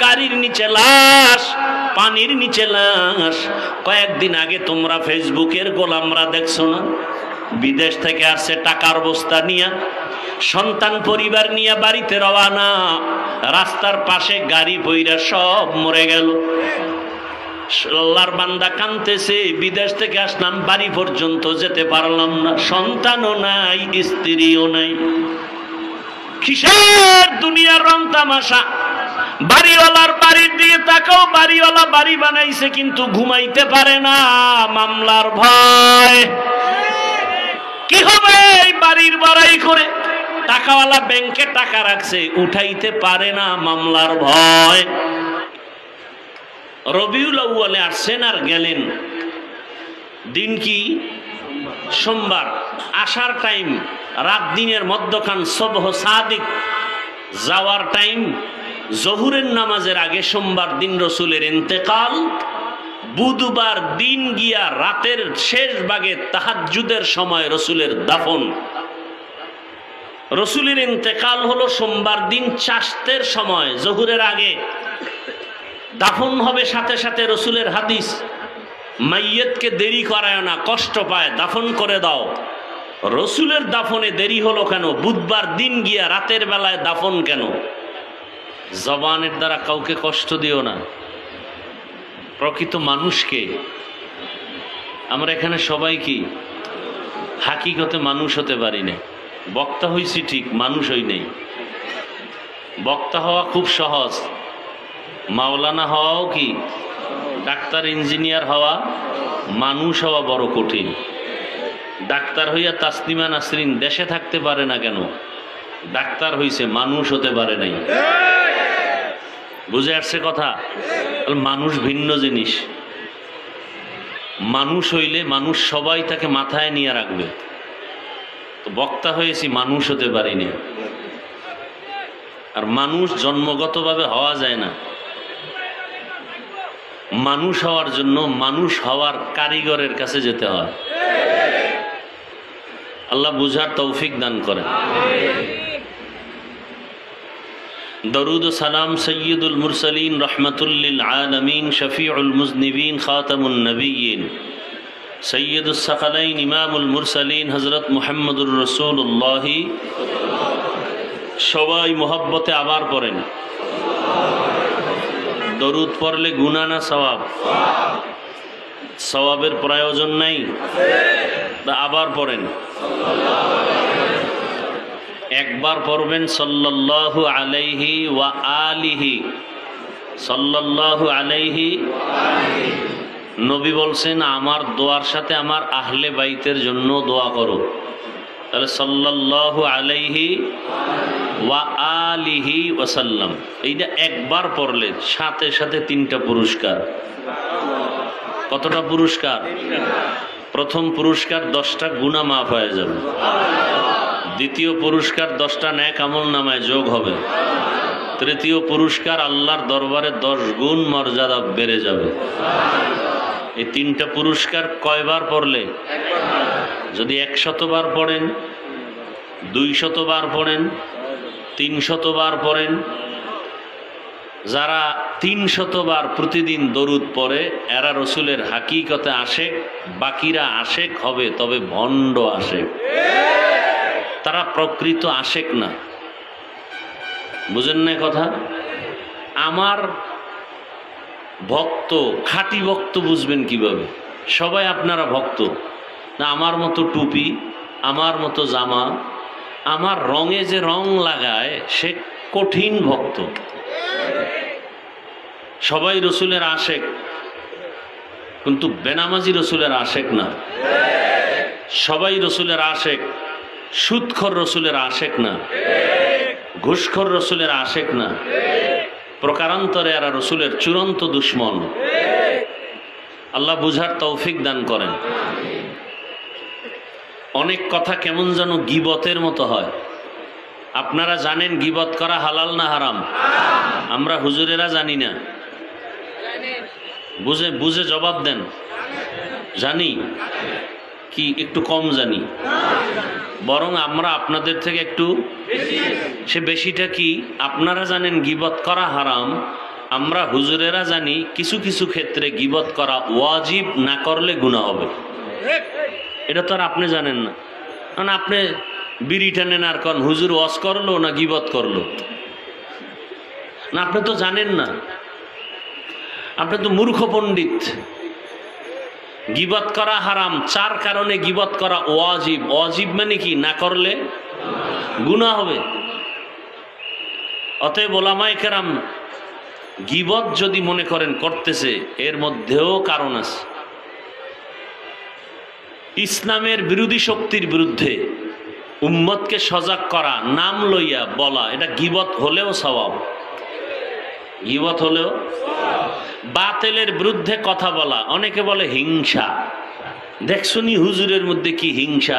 গাড়ির নিচে লাশ, পানির নিচে লাশ। কয়েকদিন আগে তোমরা ফেসবুকের গোলামরা দেখছো না, বিদেশ থেকে আসছে টাকার বস্তা নিয়ে, সন্তান পরিবার নিয়ে বাড়িতে রওয়ানা, রাস্তার পাশে গাড়ি বইরা সব মরে গেল। আল্লাহর বান্দা কাঁদতেছে, বিদেশ থেকে আসলাম, বাড়ি পর্যন্ত যেতে পারলাম না, সন্তানও নাই, স্ত্রীও নাই। কিসের দুনিয়ার রং তামাশা? বাড়িওয়ালার বাড়ির দিকে তাকাও, বাড়িওয়ালা বাড়ি বানাইছে কিন্তু ঘুমাইতে পারে না, মামলার ভয়। কি হবে এই বাড়ির বাড়াই করে? টাকাওয়ালা ব্যাংকে টাকা রাখছে, উঠাইতে পারে না, মামলার ভয়। রবিউল আউয়ালে আসছেন আর গেলেন, দিন কি? সোমবার। আসার টাইম রাত দিনের মধ্যখান, সবহ সাদিক। যাওয়ার টাইম জহুরের নামাজের আগে, সোমবার দিন রসুলের ইন্তেকাল। বুধবার দিন গিয়া রাতের শেষ ভাগে তাহাজ্জুদের সময় রসুলের দাফন। রসুলের ইন্তেকাল হলো সোমবার দিন চাশতের সময়, জহুরের আগে। দাফন হবে সাথে সাথে। রসুলের হাদিস, মাইয়তকে দেরি করায় না, কষ্ট পায়, দাফন করে দাও। রসুলের দাফনে দেরি হলো কেন? বুধবার দিন গিয়া রাতের বেলায় দাফন কেন? জবানের দ্বারা কাউকে কষ্ট দিও না। প্রকৃত মানুষকে, আমরা এখানে সবাই কি হাকিকতে মানুষ হতে পারি না। বক্তা হইছি ঠিক, মানুষ হই নেই। বক্তা হওয়া খুব সহজ, মাওলানা হওয়াও কি, ডাক্তার ইঞ্জিনিয়ার হওয়া, মানুষ হওয়া বড় কঠিন। ডাক্তার হইয়া তাসলিমা নাসরিন দেশে থাকতে পারে না কেন? ডাক্তার হইছে, মানুষ হতে পারে নাই। বুঝে আসছে কথা? মানুষ ভিন্ন জিনিস। মানুষ হইলে মানুষ সবাই তাকে মাথায় নিয়ে রাখবে। তো বক্তা হয়েছি, মানুষ হতে পারিনি। আর মানুষ জন্মগতভাবে হওয়া যায় না। মানুষ হওয়ার জন্য মানুষ হওয়ার কারিগরের কাছে যেতে হয়। আল্লাহ বুঝার তৌফিক দান করেন। দরুদ ও সালাম সৈয়দুল মুরসালিন, রহমাতুল্লিল আলামিন, শফিউল মুজনিবিন, খাতামুন নবিয়্যিন, সৈয়দুস সাকালাইন, ইমামুল মুরসালিন, হযরত মুহাম্মদুর রাসূলুল্লাহ। সবাই মোহব্বতে আবার পড়েন। দরুদ পড়লে গুনাহ না সওয়াব? সওয়াবের প্রয়োজন নাই, আবার পড়েন। একবার পড়বেন সাল্লাল্লাহু আলাইহি ওয়া আলিহি, সাল্লাল্লাহু আলাইহি। নবী বলছেন, আমার দোয়ার সাথে আমার আহলে বাইতের জন্য দোয়া করো। তাহলে সাল্লাল্লাহু আলাইহি ওয়া আলিহি ওয়াসাল্লাম, এইটা একবার পড়লে সাথে সাথে 3টা পুরস্কার। কতটা পুরস্কার? প্রথম পুরস্কার 10টা গুনাহ মাফ হয়ে যাবে। দ্বিতীয় পুরস্কার 10টা নেক আমল নামায় যোগ হবে। তৃতীয় পুরস্কার আল্লাহর দরবারে 10 গুণ মর্যাদা বেড়ে যাবে। এই 3টা পুরস্কার কয়বার পড়লে? যদি 100 বার পড়েন, 200 বার পড়েন, 300 বার পড়েন, যারা 300 বার প্রতিদিন দরুদ পড়ে এরা রসুলের হাকিকতে আশেক, বাকিরা আশেক হবে, তবে ভণ্ড আশেক। তারা প্রকৃত আশেক না। বুঝেন না কথা? আমার ভক্ত, খাঁটি ভক্ত বুঝবেন কিভাবে? সবাই আপনারা ভক্ত না? আমার মতো টুপি, আমার মতো জামা, আমার রঙে যে রং লাগায় সে কঠিন ভক্ত। সবাই রসুলের আশেক, কিন্তু বেনামাজি রসুলের আশেক না। সবাই রসুলের আশেক, সুদখোর রসুলের আশেক না, ঘুষখোর রসুলের আশেক না। প্রকারান্তরে এরা রসুলের চূড়ান্ত দুশ্মন। আল্লাহ বুঝার তৌফিক দান করেন। অনেক কথা কেমন যেন গীবতের মতো হয়। আপনারা জানেন গীবত করা হালাল না হারাম? আমরা হুজুরেরা জানি না। বুঝে বুঝে জবাব দেন। জানি কি? একটু কম জানি। বরং আমরা আপনাদের থেকে একটু, সে বেশিটা কি? আপনারা জানেন গীবত করা হারাম, আমরা হুজুরেরা জানি কিছু কিছু ক্ষেত্রে গীবত করা ওয়াজিব, না করলে গুনাহ হবে। এটা তো আর আপনি জানেন না, কারণ আপনি বিড়ি টানেন আর কন হুজুর ওয়াজ করলো না গীবত করলো, না আপনি তো জানেন না, আপনি তো মূর্খ পণ্ডিত। গীবত করা হারাম, 4 কারণে গীবত করা ওয়াজিব। ওয়াজিব মানে কি? না করলে গুনাহ হবে। অতএব ওলামায়ে কেরাম গীবত যদি মনে করেন করতেছে, এর মধ্যেও কারণ আছে। ইসলামের বিরোধী শক্তির বিরুদ্ধে উম্মতকে সজাগ করা, নাম লইয়া বলা, এটা গীবত হলেও সওয়াব। গীবত হলেও। বাতিলের বিরুদ্ধে কথা বলা, অনেকে বলে হিংসা। দেখছনি হুজুরের মধ্যে কি হিংসা,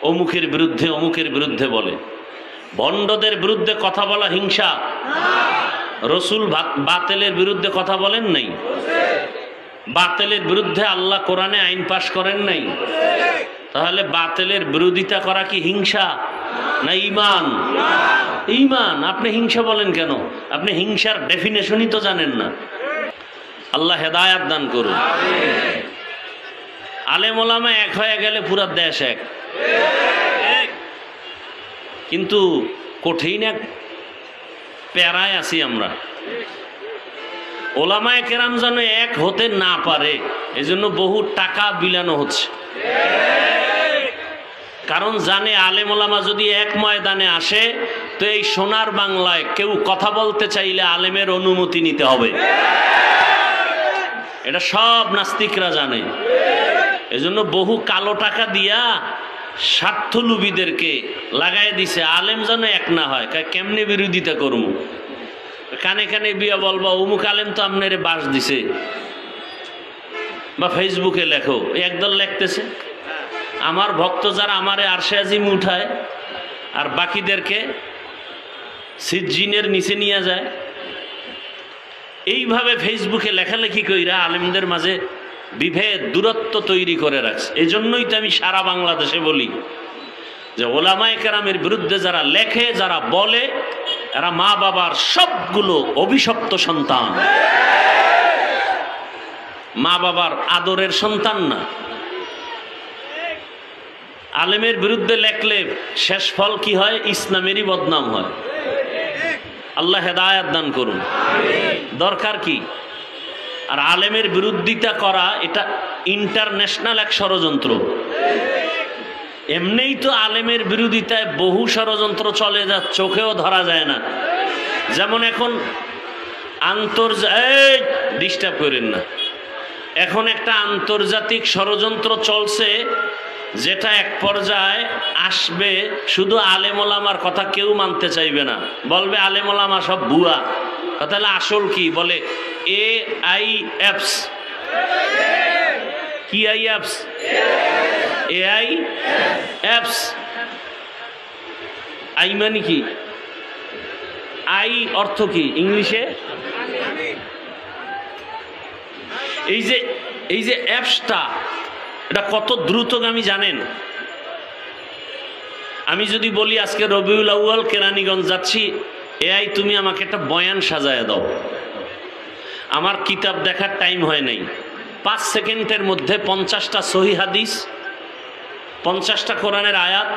অমুকের বিরুদ্ধে অমুকের বিরুদ্ধে বলে। ভণ্ডদের বিরুদ্ধে কথা বলা হিংসা? রসুল বাতিলের বিরুদ্ধে কথা বলেন নাই? বাতিলের বিরুদ্ধে আল্লাহ কোরআনে আইন পাশ করেন নাই? তাহলে বাতিলের বিরোধিতা করা কি হিংসা না ঈমান? ঈমান। আপনি হিংসা বলেন কেন? আপনি হিংসার ডেফিনেশনই তো জানেন না। আল্লাহ হেদায়াত দান করুন। আলেম ওলামা এক হয়ে গেলে পুরা দেশ এক, কিন্তু কঠিন এক প্যারায় আছি আমরা। ওলামায়ে কেরাম যেন এক হতে না পারে, এজন্য বহু টাকা বিলানো হচ্ছে। কারণ জানে আলেম ওলামা যদি এক ময়দানে আসে, তো এই সোনার বাংলায় কেউ কথা বলতে চাইলে আলেমের অনুমতি নিতে হবে। এটা সব নাস্তিকরা জানে। এজন্য বহু কালো টাকা দিয়া স্বার্থলোভীদেরকে লাগাই দিছে, আলেম যেন এক না হয়। কেমনে বিরোধিতা করবো? কানে কানে বিয়া বলবা অমুক আলেম তো আপনারে বাস দিছে, বা ফেসবুকে লেখো। একদল লেখতেছে, আমার ভক্ত যারা আমারে আরশে আজিম উঠায় আর বাকিদেরকে সিজ্জিনের নিচে নিয়ে যায়। এইভাবে ফেসবুকে লেখালেখি কইরা আলেমদের মাঝে বিভেদ, দূরত্ব তৈরি করে রাখছে। এই জন্যই তো আমি সারা বাংলাদেশে বলি যে ওলামায়ে কেরামের বিরুদ্ধে যারা লেখে, যারা বলে, এরা মা বাবার সবগুলো অভিশপ্ত সন্তান, মা বাবার আদরের সন্তান না। আলেমের বিরুদ্ধে লেখলে শেষ ফল কি হয়? ইসলামেরই বদনাম হয়। আল্লাহ হেদায়াত দান করুন। দরকার কি? আর আলেমের বিরোধিতা করা এটা ইন্টারন্যাশনাল এক ষড়যন্ত্র। এমনিই তো আলেমের বিরোধিতায় বহু ষড়যন্ত্র চলে, যা চোখেও ধরা যায় না। যেমন এখন ডিস্টার্ব করেন না, এখন একটা আন্তর্জাতিক ষড়যন্ত্র চলছে, যেটা এক পর্যায়ে আসবে শুধু আলেম ওলামার কথা কেউ মানতে চাইবে না, বলবে আলেম ওলামা সব ভুয়া। তাহলে আসল কি? বলে AIFs। কি AIFs? AIFs। আই মানে কি? আই অর্থ কি ইংলিশে? এই যে অ্যাপসটা, এটা কত দ্রুতগামী জানেন? আমি যদি বলি আজকে রবিউল আউয়াল কেরানীগঞ্জ যাচ্ছি, AI তুমি আমাকে একটা বয়ান সাজায় দাও, আমার কিতাব দেখার টাইম হয় নাই, 5 সেকেন্ডের মধ্যে 50টা সহিহ হাদিস, 50টা কোরআনের আয়াত,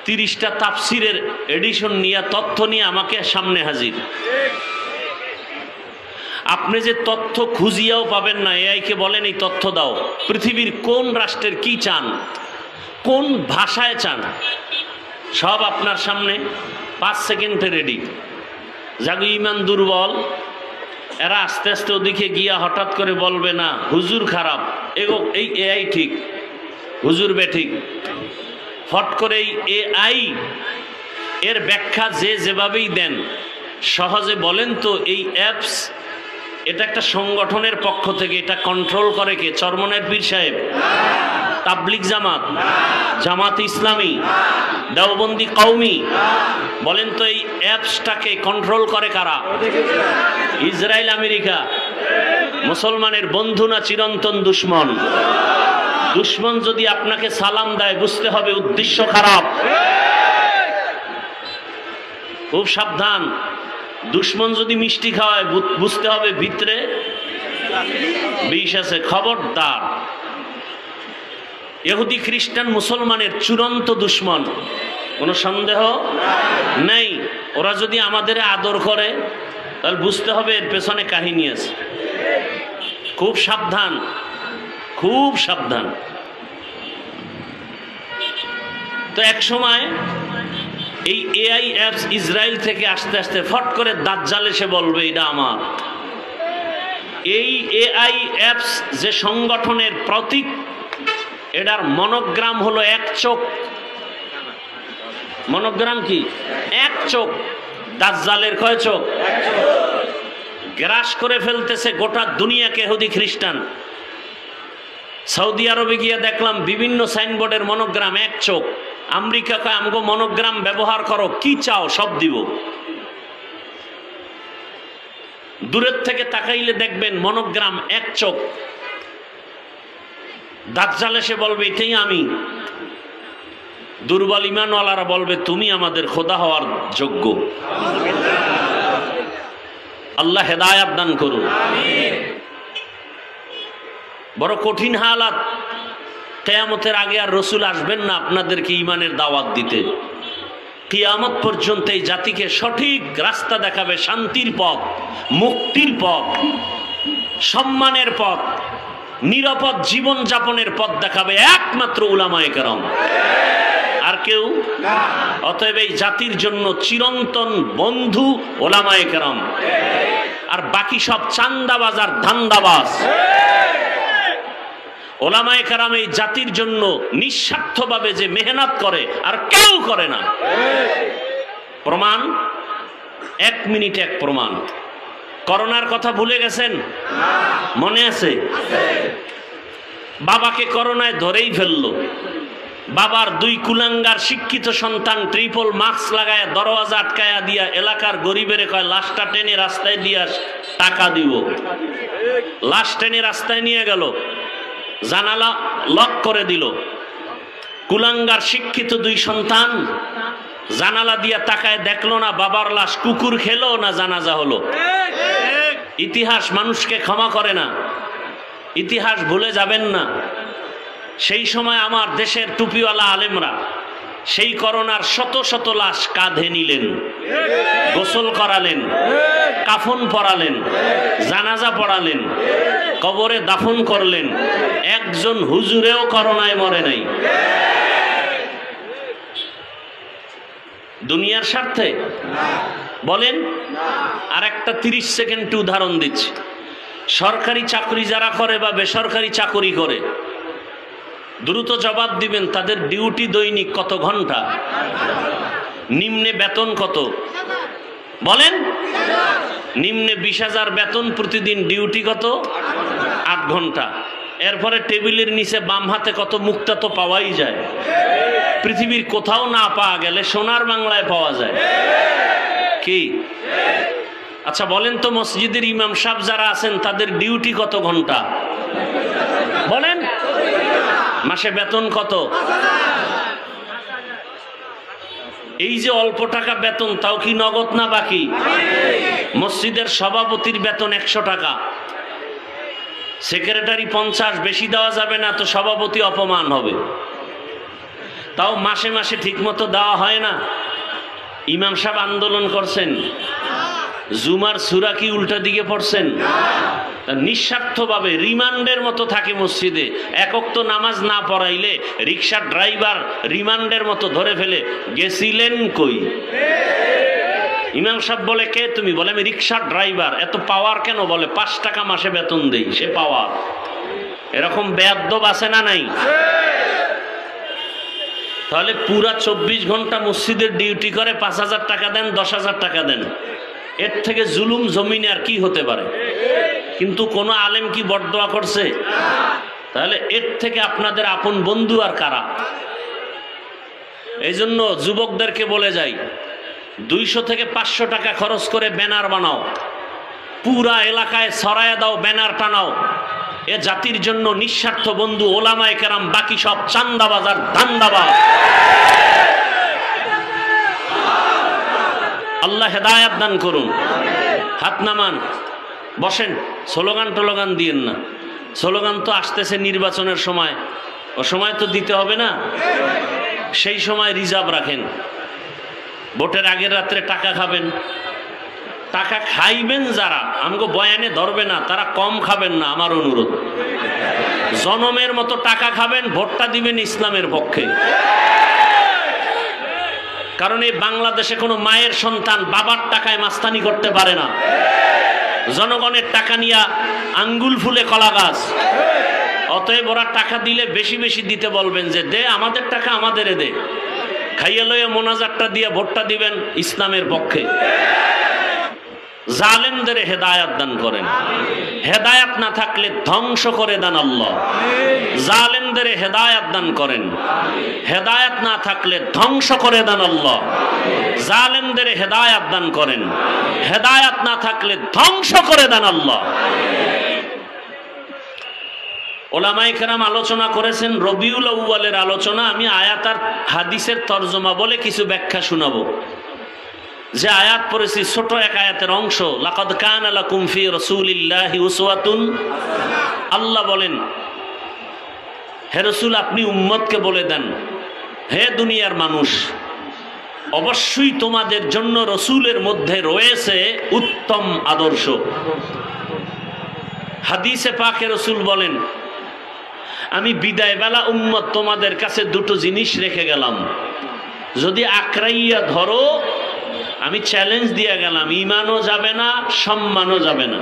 30টা তাফসিরের এডিশন নিয়ে তথ্য নিয়ে আমাকে সামনে হাজির। আপনি যে তথ্য খুঁজিয়াও পাবেন না। AI কে বলেন এই তথ্য দাও, পৃথিবীর কোন রাষ্ট্রের কি চান, কোন ভাষায় চান, সব আপনার সামনে 5 সেকেন্ডে রেডি। যাগো ইমান দুর্বল, এরা আস্তে আস্তে ওদিকে গিয়া হঠাৎ করে বলবে না হুজুর খারাপ, এই AI ঠিক, হুজুর বেঠিক। ফট করে এই AI এর ব্যাখ্যা যে যেভাবেই দেন, সহজে বলেন তো এই অ্যাপস এটা একটা সংগঠনের পক্ষ থেকে, এটা কন্ট্রোল করে কে? চরমনের পীর সাহেব, তাবলিগ জামাত, জামাত ইসলামী, দেওবন্দি কওমি। বলেন তো এই অ্যাপসটাকে কন্ট্রোল করে কারা? Israel, America. মুসলমানের বন্ধু না চিরন্তন দুশ্মন? দুশ্মন যদি আপনাকে সালাম দেয়, বুঝতে হবে উদ্দেশ্য খারাপ। খুব সাবধান। দুশ্মন যদি মিষ্টি খাওয়ায় বুঝতে হবে ভিতরে বিষ আছে। খবরদার, ইহুদি খ্রিস্টান মুসলমানের চূড়ান্ত দুশ্মন, কোনো সন্দেহ নেই। ওরা যদি আমাদের আদর করে তাহলে বুঝতে হবে এর পেছনে কাহিনী আছে। খুব সাবধান, খুব সাবধান। তো এক সময় এই এআই অ্যাপস ইসরায়েল থেকে আস্তে আস্তে ফট করে দাজ্জাল এসে বলবে এটা আমার। এই এআই অ্যাপস যে সংগঠনের প্রতীক, এটার মনোগ্রাম হলো এক চোখ। মনোগ্রাম কি? এক চোখ। দাজ্জালের কয় চোখ? গ্রাস করে ফেলতেছে গোটা দুনিয়াকে ইহুদি খ্রিস্টান। সৌদি আরবে গিয়ে দেখলাম বিভিন্ন সাইনবোর্ডের মনোগ্রাম এক চোখ। আমেরিকা কয় আমগো মনোগ্রাম ব্যবহার করো, কি চাও সব দিব। দূরের থেকে তাকাইলে দেখবেন মনোগ্রাম এক চোখ। দাজ্জাল এসে বলবে এটাই আমি। দুর্বল ঈমানওয়ালারা বলবে তুমি আমাদের খোদা হওয়ার যোগ্য। আল্লাহ হেদায়েত দান করুন। বড় কঠিন হালাত। কিয়ামতের আগে আর রসুল আসবেন না আপনাদেরকে ঈমানের দাওয়াত দিতে। কিয়ামত পর্যন্ত এই জাতিকে সঠিক রাস্তা দেখাবে, শান্তির পথ, মুক্তির পথ, সম্মানের পথ, নিরাপদ জীবন যাপনের পথ দেখাবে একমাত্র উলামায়ে কেরাম, আর কেউ। অতএব এই জাতির জন্য চিরন্তন বন্ধু উলামায়ে কেরাম, আর বাকি সব চান্দাবাজ আর ধান্দাবাজ। ওলামায়ে কেরাম এই জাতির জন্য নিঃস্বার্থভাবে যে মেহনত করে আর কেউ করে না। প্রমাণ, এক মিনিটে এক প্রমাণ। করোনার কথা ভুলে গেছেন? মনে আছে? বাবাকে করোনায় ধরেই ফেললো। বাবার দুই কুলাঙ্গার শিক্ষিত সন্তান ট্রিপল মাস্ক লাগায় দরওয়াজা আটকায়া দিয়া এলাকার গরিবের কয় লাশটা টেনে রাস্তায় দিয়া টাকা দিব। লাশ টেনে রাস্তায় নিয়ে গেল, জানালা লক করে দিল। কুলাঙ্গার শিক্ষিত দুই সন্তান জানালা দিয়া তাকায় দেখলো না বাবার লাশ কুকুর খেলো না জানাজা হলো। ইতিহাস মানুষকে ক্ষমা করে না, ইতিহাস ভুলে যাবেন না। সেই সময় আমার দেশের টুপিওয়ালা আলেমরা সেই করোনার শত শত লাশ কাঁধে নিলেন, গোসল করালেন, কাফন পরালেন, জানাজা পড়ালেন, কবরে দাফন করলেন। একজন হুজুরেও করোনায় মরে নাই। দুনিয়ার স্বার্থে বলেন। আর একটা 30 সেকেন্ড উদাহরণ দিচ্ছি। সরকারি চাকরি যারা করে বা বেসরকারি চাকরি করে, দ্রুত জবাব দিবেন তাদের ডিউটি দৈনিক কত ঘন্টা? নিম্নে বেতন কত? বলেন। নিম্নে 20,000 বেতন, প্রতিদিন ডিউটি কত? 8 ঘন্টা। এরপরে টেবিলের নিচে বাম হাতে কত মুক্তা তো পাওয়াই যায়। পৃথিবীর কোথাও না পাওয়া গেলে সোনার বাংলায় পাওয়া যায়। কি? আচ্ছা বলেন তো, মসজিদের ইমাম সাহেব যারা আছেন তাদের ডিউটি কত ঘন্টা? বলেন। মাসে বেতন কত? এই যে অল্প টাকা বেতন, তাও কি নগদ না বাকি? মসজিদের সভাপতির বেতন 100 টাকা, সেক্রেটারি 50, বেশি দেওয়া যাবে না তো সভাপতি অপমান হবে। তাও মাসে মাসে ঠিক মতো দেওয়া হয় না। ইমাম সাহেব আন্দোলন করছেন, জুমার সূরা কি উল্টা দিকে পড়ছেন? নিঃস্বার্থভাবে রিমান্ডের মতো থাকে মসজিদে। এক ওয়াক্ত নামাজ না পড়াইলে রিক্সার ড্রাইভার রিমান্ডের মতো ধরে ফেলে, গেছিলেন কই? ইমাম সাহেব বলে কে তুমি? বলে আমি রিক্সার ড্রাইভার। এত পাওয়ার কেন? বলে 5 টাকা মাসে বেতন দেই, সে পাওয়ার। এরকম বেয়াদব আছে না নাই? তাহলে পুরা 24 ঘন্টা মসজিদের ডিউটি করে 5,000 টাকা দেন, 10,000 টাকা দেন, এর থেকে জুলুম জমিনে আর কি হতে পারে? কিন্তু কোন আলেম কি বরদোয়া করছে? তাহলে এর থেকে আপনাদের আপন বন্ধু আর কারা? এই জন্য যুবকদেরকে বলে যাই, 200 থেকে 500 টাকা খরচ করে ব্যানার বানাও, পুরা এলাকায় ছড়ায়া দাও, ব্যানার টানাও। এ জাতির জন্য নিঃস্বার্থ বন্ধু ওলামায়ে কেরাম, বাকি সব চান্দাবাজ আর ধান্দাবাজ। আল্লাহ হেদায়াত দান করুন। হাত নামান, বসেন, স্লোগান টোলোগান দিয়েন না। স্লোগান তো আসতেছে নির্বাচনের সময়, ও সময় তো দিতে হবে না, সেই সময় রিজার্ভ রাখেন। ভোটের আগের রাত্রে টাকা খাবেন, টাকা খাইবেন যারা আমাকে বয়ানে ধরবে না তারা কম খাবেন না, আমার অনুরোধ। জনমের মতো টাকা খাবেন, ভোটটা দিবেন ইসলামের পক্ষে। কারণ এই বাংলাদেশে কোনো মায়ের সন্তান বাবার টাকায় মাস্তানি করতে পারে না। জনগণের টাকা নিয়ে আঙ্গুল ফুলে কলা গাছ। অতএব ওরা টাকা দিলে বেশি বেশি দিতে বলবেন, যে দে আমাদের টাকা আমাদের দে, খাইয়া লইয়া মোনাজাতটা দিয়ে ভোটটা দিবেন ইসলামের পক্ষে। জালেমদের হেদায়াত দান করেন, হেদায়াত না থাকলে ধ্বংস করে দেন আল্লাহ। জালেমদের হেদায়াত দান করেন, হেদায়াত না থাকলে ধ্বংস করে দেন আল্লাহ। জালেমদের হেদায়াত দান করেন, হেদায়াত না থাকলে ধ্বংস করে দেন আল্লাহ। ওলামায়ে কেরাম আলোচনা করেছেন, রবিউল আউয়ালের আলোচনা। আমি আয়াত আর হাদিসের তরজমা বলে কিছু ব্যাখ্যা শোনাবো। যে আয়াত পড়েছি ছোট এক আয়াতের অংশ, লাকাদ কানা লাকুম ফি রাসূলিল্লাহি উসওয়াতুন। আল্লাহ বলেন, হে রাসূল আপনি উম্মতকে বলে দেন, হে দুনিয়ার মানুষ, অবশ্যই তোমাদের জন্য রাসূলের মধ্যে রয়েছে উত্তম আদর্শ। হাদিসে পাকে রাসূল বলেন, আমি বিদায় বেলা উম্মত তোমাদের কাছে দুটো জিনিস রেখে গেলাম, যদি আকরাইয়া ধরো আমি চ্যালেঞ্জ দিয়ে গেলাম, ঈমানও যাবে না, সম্মানও যাবে না।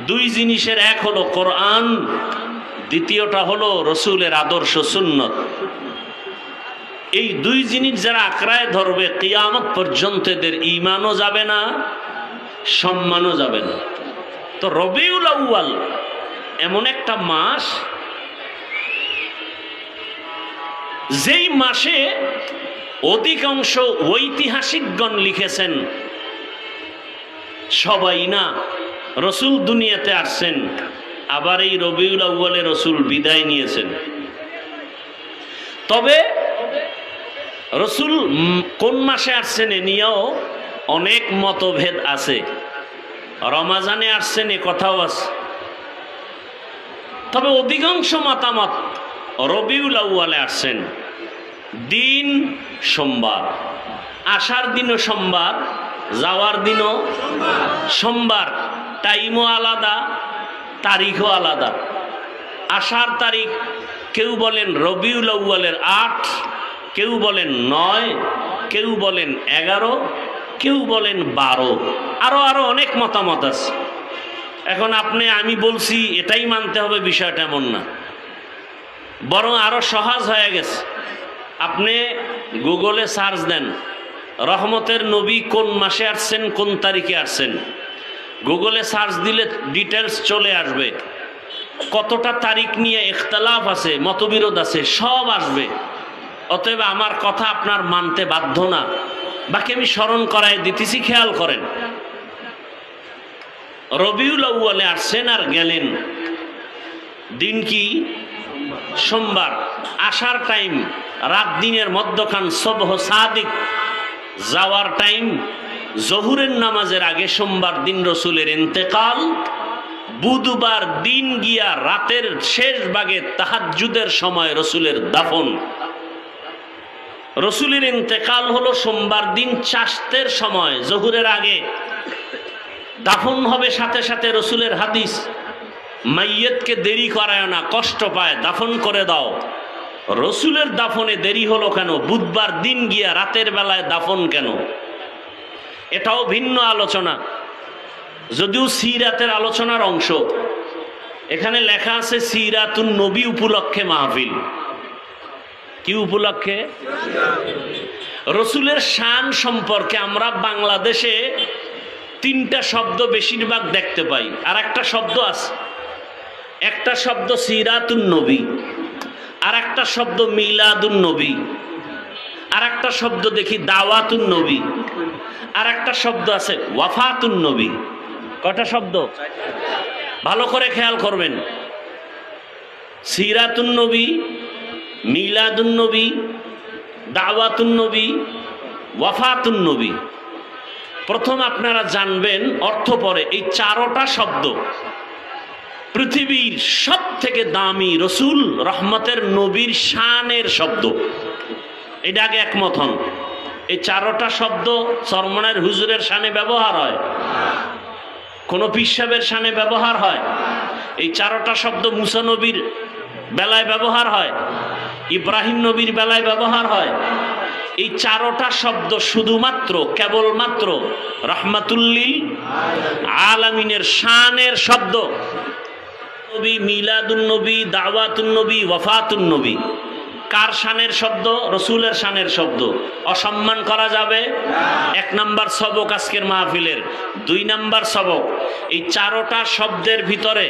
দুই জিনিসের এক হলো কোরআন, দ্বিতীয়টা হলো রাসূলের আদর্শ সুন্নত। এই দুই জিনিস যারা আঁকড়ায় ধরবে কিয়ামত পর্যন্ত এদের ঈমানও যাবে না, সম্মানও যাবে না। তো রবিউল আউয়াল এমন একটা মাস, যেই মাসে অধিকাংশ ঐতিহাসিকগণ লিখেছেন সবাই না, রসুল দুনিয়াতে আসছেন, আবার এই রবিউল আউয়ালে রসুল বিদায় নিয়েছেন। তবে রসুল কোন মাসে আসছেন এ নিয়েও অনেক মতভেদ আছে। রমাজানে আসছেন এ কথাও আছে, তবে অধিকাংশ মতামত রবিউল আউয়ালে আসছেন। দিন সোমবার, আসার দিনও সোমবার, যাওয়ার দিনও সোমবার। টাইমও আলাদা, তারিখও আলাদা। আসার তারিখ কেউ বলেন রবিউল আউয়ালের 8, কেউ বলেন 9, কেউ বলেন 11, কেউ বলেন 12, আরো অনেক মতামত আছে। এখন আমি বলছি এটাই মানতে হবে বিষয়টা এমন না, বরং আরো সহজ হয়ে গেছে। আপনি গুগলে সার্চ দেন রহমতের নবী কোন মাসে আসছেন, কোন তারিখে আসছেন, গুগলে সার্চ দিলে ডিটেলস চলে আসবে। কতটা তারিখ নিয়ে ইখতিলাফ আছে, মতবিরোধ আছে, সব আসবে। অতএব আমার কথা আপনার মানতে বাধ্য না, বাকি আমি স্মরণ করায় দিতেছি, খেয়াল করেন। রবিউল আউয়ালে আসছেন আর গেলেন, দিন কি? সোমবার। আসার টাইম রাত দিনের মধ্যখান সবহ সাদিক, যাওয়ার টাইম জহুরের নামাজের আগে সোমবার দিন রসুলের ইন্তেকাল। বুধবার দিন গিয়া রাতের শেষ ভাগে তাহাজ্জুদের সময় রসুলের দাফন। রসুলের ইন্তেকাল হলো সোমবার দিন চাশতের সময়, জহুরের আগে। দাফন হবে সাথে সাথে, রসুলের হাদিস, মাইয়তকে দেরি করায় না, কষ্ট পায়, দাফন করে দাও। রসুলের দাফনে দেরি হলো কেন? বুধবার দিন গিয়া রাতের বেলায় দাফন কেন? এটাও ভিন্ন আলোচনা, যদিও সিরাতের আলোচনার অংশ। এখানে লেখা আছে সিরাতুন নবী উপলক্ষে মাহফিল। কি উপলক্ষে? রসুলের শান সম্পর্কে আমরা বাংলাদেশে 3টা শব্দ বেশিরভাগ দেখতে পাই, আর একটা শব্দ আছে। একটা শব্দ সিরাতুন নবী, আর একটা শব্দ মিলাদুন নবী, আর একটা শব্দ দেখি দাওয়াতুন নবী, আর একটা শব্দ আছে ওয়াফাতুন নবী। কয়টা শব্দ? ভালো করে খেয়াল করবেন। সিরাতুন নবী, মিলাদুন নবী, দাওয়াতুন নবী, ওয়াফাতুন নবী। প্রথম আপনারা জানবেন অর্থ পরে, এই চারোটা শব্দ পৃথিবীর সব থেকে দামি রসুল রহমতের নবীর শানের শব্দ। এটা আগে একমত হন। এই চারোটা শব্দ চরমনায়ের হুজুরের শানে ব্যবহার হয়, কোন পীর সাহেবের শানে ব্যবহার হয়। এই চারোটা শব্দ মুসা নবীর বেলায় ব্যবহার হয়, ইব্রাহিম নবীর বেলায় ব্যবহার হয়। এই চারোটা শব্দ শুধুমাত্র কেবলমাত্র রহমাতুল্লিল আলামিনের শানের শব্দ। নবী, মিলাদুন নবী, দাওয়াতুন নবী, ওয়াফাতুন নবী। কার শানের শব্দ? রসুলের শানের শব্দ। অসম্মান করা যাবে? এক নাম্বার সবক আজকের মাহফিলের। দুই নাম্বার সবক, এই চারোটা শব্দের ভিতরে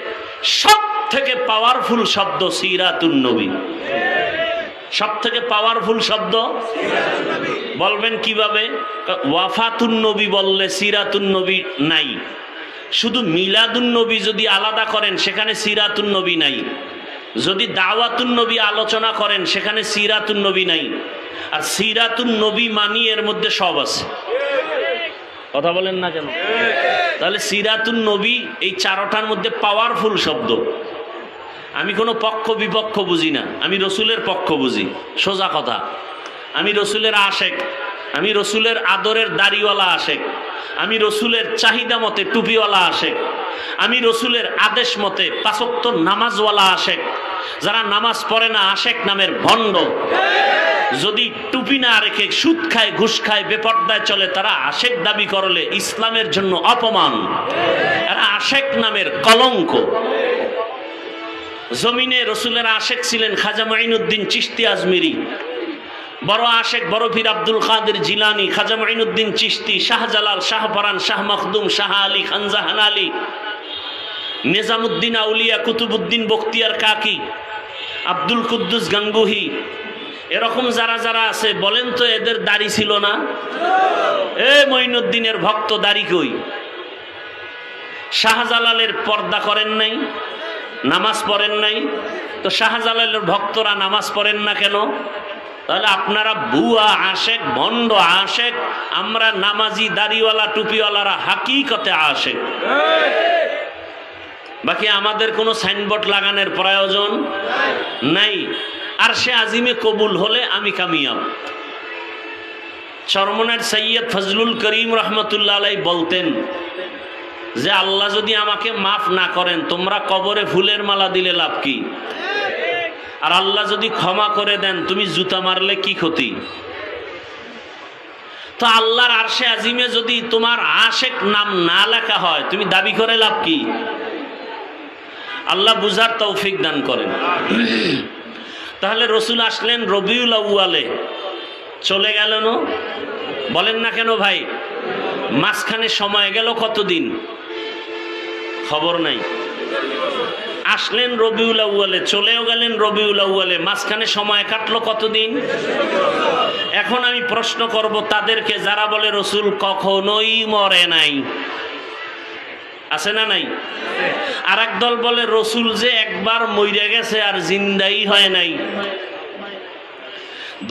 সব থেকে পাওয়ারফুল শব্দ সিরাতুন নবী। সব থেকে পাওয়ারফুল শব্দ বলবেন কিভাবে? ওয়াফাতুন নবী বললে সিরাতুন নবী নাই। শুধু মিলাদুন নবী যদি আলাদা করেন সেখানে সিরাতুন নবী নাই। যদি দাওয়াতুন নবী আলোচনা করেন সেখানে সিরাতুন নবী নাই। আর সিরাতুন নবী মানি এর মধ্যে সব আছে। কথা বলেন না কেন? তাহলে সিরাতুন নবী এই চারোটার মধ্যে পাওয়ারফুল শব্দ। আমি কোনো পক্ষ বিপক্ষ বুঝি না, আমি রসুলের পক্ষ বুঝি। সোজা কথা, আমি রসুলের আশেক, আমি রসুলের আদরের দাড়িওয়ালা আশেক, আমি রসুলের চাহিদা মতে টুপিওয়ালা আশেক, আমি রসুলের আদেশ মতে পাঁচ ওয়াক্ত নামাজওয়ালা আশেক। যারা নামাজ পড়ে না আশেক নামের ভণ্ড। যদি টুপি না রেখে সুদ খায়, ঘুষ খায়, বেপর্দায় চলে, তারা আশেক দাবি করলে ইসলামের জন্য অপমান। এরা আশেক নামের কলঙ্ক। জমিনে রসুলের আশেক ছিলেন খাজা মাইনুদ্দিন চিশতি আজমিরি, বড় আশেক বড় পীর আব্দুল কাদের জিলানী, খাজা মাইনুদ্দিন চিশতি, শাহজালাল, শাহপরান, শাহ মখদুম, শাহ আলী, খানজাহান আলী, নিজামুদ্দিন আউলিয়া, কুতুবুদ্দিন বখতিয়ার কাকি, আব্দুল কুদ্দুস গাঙ্গুহি, এরকম যারা যারা আছে বলেন তো এদের দাড়ি ছিল না? এ মঈনুদ্দিনের ভক্ত দাড়ি কই? শাহজালালের পর্দা করেন নাই, নামাজ পড়েন নাই, তো শাহজালালের ভক্তরা নামাজ পড়েন না কেন? তাহলে আপনারা বুয়া আশেক, ভণ্ড আশেক, আমরা নামাজি দাড়িওয়ালা টুপিওয়ালারা হাকিকতে আশেক। বাকি আমাদের কোনো সাইনবোর্ড লাগানোর প্রয়োজন নাই। আর সে আজিমে কবুল হলে আমি কামিয়াব। চরমনার সৈয়দ ফজলুল করিম রহমতুল্লাহ আলাই বলতেন যে আল্লাহ যদি আমাকে মাফ না করেন, তোমরা কবরে ফুলের মালা দিলে লাভ কি? আর আল্লাহ যদি ক্ষমা করে দেন, তুমি জুতা মারলে কি ক্ষতি? তো আল্লাহর আরশে আজিমে যদি তোমার আশেক নাম না লেখা হয়, তুমি দাবি করে লাভ কি? আল্লাহ বুঝার তৌফিক দান করেন। তাহলে রসুল আসলেন রবিউল আউয়ালে, চলে গেল না? বলেন না কেন ভাই? মাঝখানে সময় গেল কতদিন খবর নাই। আসলেন রবিউল আউয়ালে, চলেও গেলেন রবিউল আউয়ালে, মাঝখানে সময় কাটলো কতদিন? এখন আমি প্রশ্ন করব তাদেরকে যারা বলে রসুল কখনোই মরে নাই। আছে না নাই? আর এক দল বলে রসুল যে একবার মইরা গেছে আর জিন্দাই হয় নাই।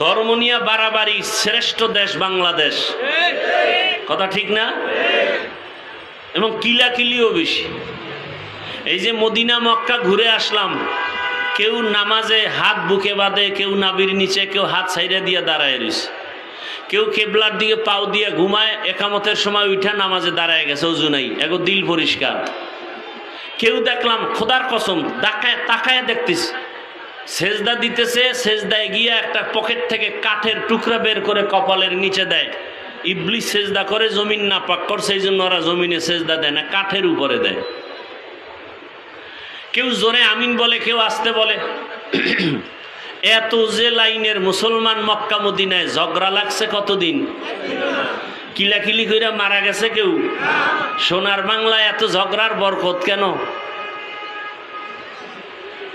ধর্ম নিয়ে বাড়াবাড়ি, শ্রেষ্ঠ দেশ বাংলাদেশ, কথা ঠিক না? এবং কিলাকিলিও বেশি। এই যে মদিনা মক্কা ঘুরে আসলাম, কেউ নামাজে হাত বুকে বাঁধে, কেউ নাবির নিচে, কেউ হাত সাইডে দিয়ে দাঁড়ায় রয়েছে, কেউ কেবলার দিকে পাও দিয়ে ঘুমায়, একামতের সময় উঠা নামাজে দাঁড়ায় গেছে, অজু নাই, এগো দিল পরিষ্কার। কেউ দেখলাম খোদার কসম তাকায় দেখতেছে, সেজদা দিতেছে, সেজদায় গিয়ে একটা পকেট থেকে কাঠের টুকরা বের করে কপালের নিচে দেয়। ইবলিস সেজদা করে জমিন না পাক করছে, এই জন্য ওরা জমিনে সেজদা দেয় না, কাঠের উপরে দেয়। কেউ জোরে আমিন বলে, কেউ আস্তে বলে। এত যে লাইনের মুসলমান মক্কা মদিনায় ঝগড়া লাগছে কতদিন, কিলাকিলি কইরা মারা গেছে কেউ। সোনার বাংলায় এত ঝগড়ার বরকত কেন?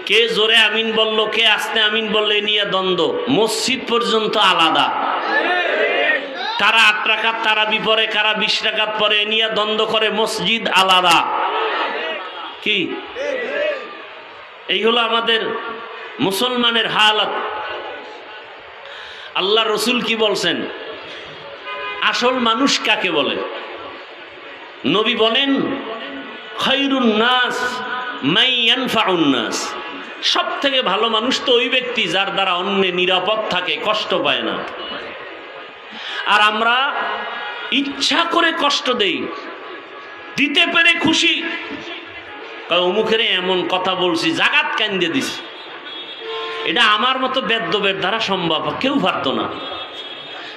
কে জোরে আমিন বলল, কে আস্তে আমিন বললে নিয়ে দ্বন্দ্ব। মসজিদ পর্যন্ত আলাদা, কারা 8 রাকাত তারাবি পরে, কারা 20 রাকাত পরে, নিয়ে দ্বন্দ্ব করে, মসজিদ আলাদা। কি এই হলো আমাদের মুসলমানের হালাত। আল্লাহ রসুল কি বলছেন? আসল মানুষ কাকে বলে? নবী বলেন খায়রুন নাস মান ইয়ানফাউন নাস, সব থেকে ভালো মানুষ তো ওই ব্যক্তি যার দ্বারা অন্যে নিরাপদ থাকে, কষ্ট পায় না। আর আমরা ইচ্ছা করে কষ্ট দেই, দিতে পেরে খুশি, অমুখের এমন কথা বলছি জাগাত কান্দে দিস, এটা আমার মতো বেদ্যবের দ্বারা সম্ভব কেউ পারতো না,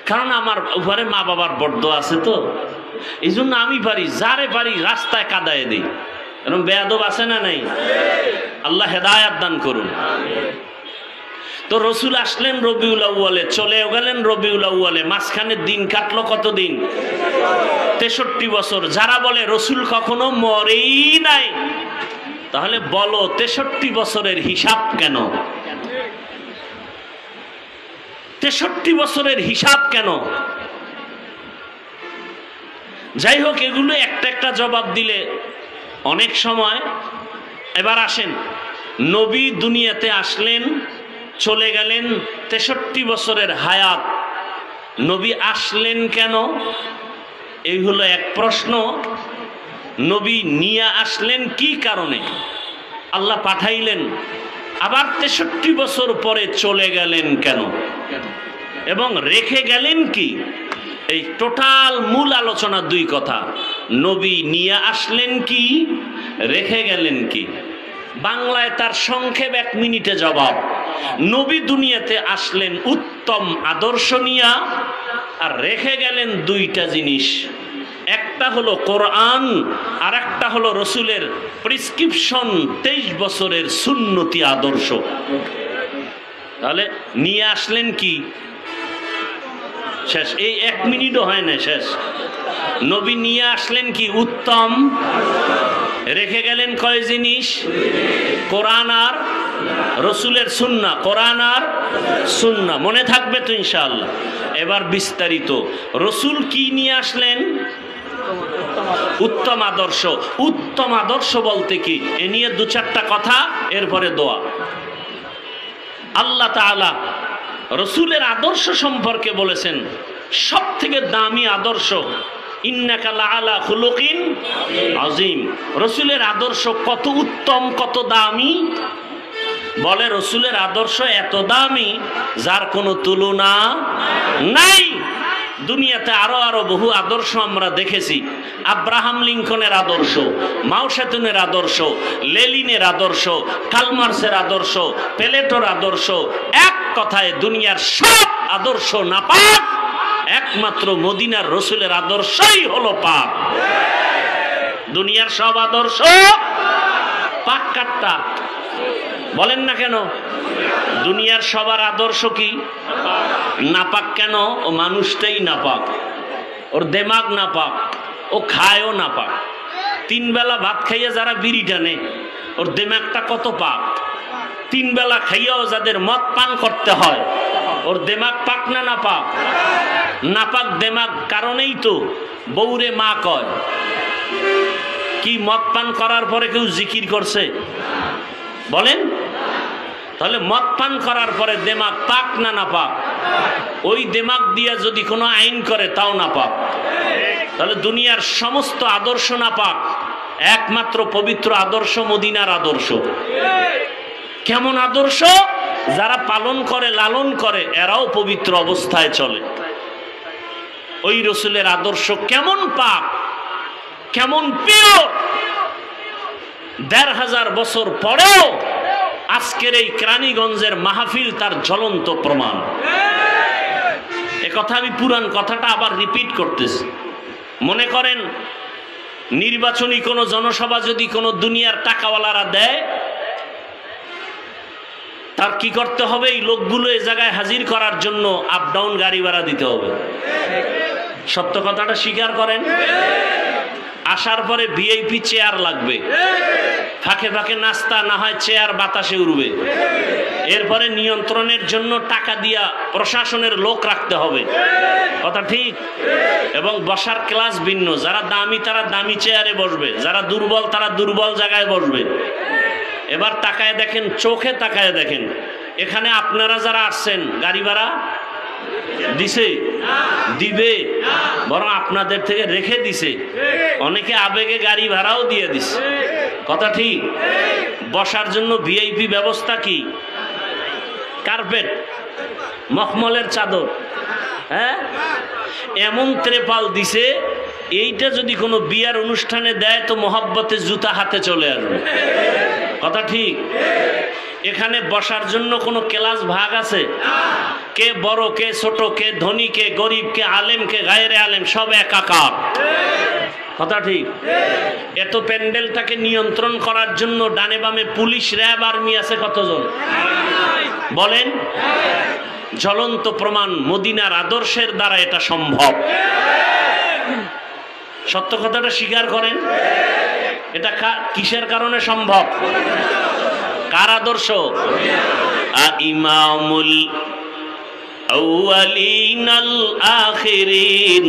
কারণ আমার উপরে মা বাবার বড্ড আছে তো, এই জন্য আমি পারি, যারে পারি রাস্তায় কাদায় দিই। এরকম বেয়াদব আছে না নাই? আল্লাহ হেদায়াত দান করুন। তো রসুল আসলেন রবিউল আউয়ালে, চলেও গেলেন রবিউল আউয়ালে, মাঝখানে দিন কাটলো কতদিন? 63 বছর। যারা বলে রসুল কখনো মরেই নাই, তাহলে বলো 63 বছরের হিসাব কেন? 63 বছরের হিসাব কেন? যাই হোক, এগুলো একটা একটা জবাব দিলে অনেক সময়। এবার আসেন, নবী দুনিয়াতে আসলেন, চলে গেলেন, 63 বছরের হায়াত, নবী আসলেন কেন? এই হলো এক প্রশ্ন। নবী নিয়ে আসলেন কি কারণে? আল্লাহ পাঠাইলেন, আবার 63 বছর পরে চলে গেলেন কেন? এবং রেখে গেলেন কি? এই টোটাল মূল আলোচনা দুই কথা, নবী নিয়ে আসলেন কি, রেখে গেলেন কি। বাংলায় তার সংক্ষেপ 1 মিনিটে জবাব। নবী দুনিয়াতে আসলেন উত্তম আদর্শ নিয়া, আর রেখে গেলেন দুইটা জিনিস, একটা হলো কোরআন, আর একটা হলো রসুলের প্রেসক্রিপশন 23 বছরের সুন্নতি আদর্শ। তাহলে নিয়ে আসলেন কি? শেষ। এই 1 মিনিটও হয় না, শেষ। নবী নিয়ে আসলেন কি? উত্তম। রেখে গেলেন কয় জিনিস? কোরআন আর রসুলের সুন্নাহ। কোরআন আর সুন্নাহ মনে থাকবে তো ইনশাআল্লাহ। এবার বিস্তারিত, রসুল কি নিয়ে আসলেন? উত্তম আদর্শ। উত্তম আদর্শ বলতে কি? এ নিয়ে 2-4টা কথা, এরপরে দোয়া। আল্লাহ তাআলা রসুলের আদর্শ সম্পর্কে বলেছেন সব থেকে দামি আদর্শ, ইন্নাকা লাআলা খুলুকিন আযীম। রসুলের আদর্শ কত উত্তম, কত দামি। বলে রসুলের আদর্শ এত দামি যার কোনো তুলনা নাই। দুনিয়াতে আরো বহু আদর্শ আমরা দেখেছি। আব্রাহাম লিঙ্কনের আদর্শ, মাও সেতুনের আদর্শ, লেনিনের আদর্শ, কালমার্সের আদর্শ, প্লেটোর আদর্শ। এক কথায় দুনিয়ার সব আদর্শ নাপাক, একমাত্র মদিনার রসুলের আদর্শই হলো পাক। দুনিয়ার সব আদর্শ পাক। কাটটা বলেন না কেন? দুনিয়ার সবার আদর্শ কি নাপাক? কেন? ও মানুষটাই নাপাক, ওর দেমাগ নাপাক, ও খায়ও নাপাক। 3 বেলা ভাত খাইয়া যারা বিড়ি টানে, ওর দেমাগটা কত পাক। 3 বেলা খাইয়াও যাদের মদ পান করতে হয়, ওর দেমাগ পাক না নাপাক? নাপাক দেমাগ কারণেই তো বউরে মা কয়। কি মদ পান করার পরে কেউ জিকির করছে? বলেন। তাহলে মদ পান করার পরে দেমাগ পাক না নাপাক? ওই দেমাগ দিয়ে যদি কোনো আইন করে তাও নাপাক। তাহলে দুনিয়ার সমস্ত আদর্শ নাপাক, একমাত্র পবিত্র আদর্শ মদিনার আদর্শ। কেমন আদর্শ? যারা পালন করে, লালন করে, এরাও পবিত্র অবস্থায় চলে। ওই রসুলের আদর্শ কেমন পাক, কেমন পিওর। ১৫০০ বছর পরেও আজকের এই কেরানীগঞ্জের মাহফিল তার জ্বলন্ত প্রমাণ। একথা আমি পুরান কথাটা আবার রিপিট করতেছি। মনে করেন নির্বাচনী কোনো জনসভা যদি কোনো দুনিয়ার টাকাওয়ালারা দেয়, তার কি করতে হবে? এই লোকগুলো এই জায়গায় হাজির করার জন্য আপ ডাউন গাড়ি ভাড়া দিতে হবে। সত্য কথাটা স্বীকার করেন। আসার পরে ভিআইপি চেয়ার লাগবে, ফাঁকে ফাঁকে নাস্তা, না হয় চেয়ার বাতাসে উড়বে। এরপরে নিয়ন্ত্রণের জন্য টাকা দিয়া প্রশাসনের লোক রাখতে হবে। কথা ঠিক? এবং বসার ক্লাস ভিন্ন। যারা দামি তারা দামি চেয়ারে বসবে, যারা দুর্বল তারা দুর্বল জায়গায় বসবে। এবার তাকায় দেখেন, চোখে তাকায় দেখেন, এখানে আপনারা যারা আসছেন গাড়ি ভাড়া দিছে? দিবে, বরং আপনাদের থেকে রেখে দিছে। অনেকে আবেগে গাড়ি ভাড়াও দিয়ে দিছে। কথা ঠিক? বসার জন্য ভিআইপি ব্যবস্থা কি? কার্পেট, মখমলের চাদর, হ্যাঁ, এমন ত্রেপাল দিছে, এইটা যদি কোনো বিয়ার অনুষ্ঠানে দেয় তো মহব্বতে জুতা হাতে চলে আসবে। কথা ঠিক? এখানে বসার জন্য কোনো ক্লাস ভাগ আছে? কে বড়, কে ছোট, কে ধনী, কে গরিব, কে আলেম, কে গায়রে আলেম, সব একাকার। কথা ঠিক? এত প্যান্ডেলটাকে নিয়ন্ত্রণ করার জন্য ডানে বামে পুলিশ, র্যাব, আর্মি আছে কতজন বলেন? জ্বলন্ত প্রমাণ, মদিনার আদর্শের দ্বারা এটা সম্ভব। সত্য কথাটা স্বীকার করেন। এটা কিসের কারণে সম্ভব? কার আদর্শ? ইমামুল আউয়ালিন আল আখিরিন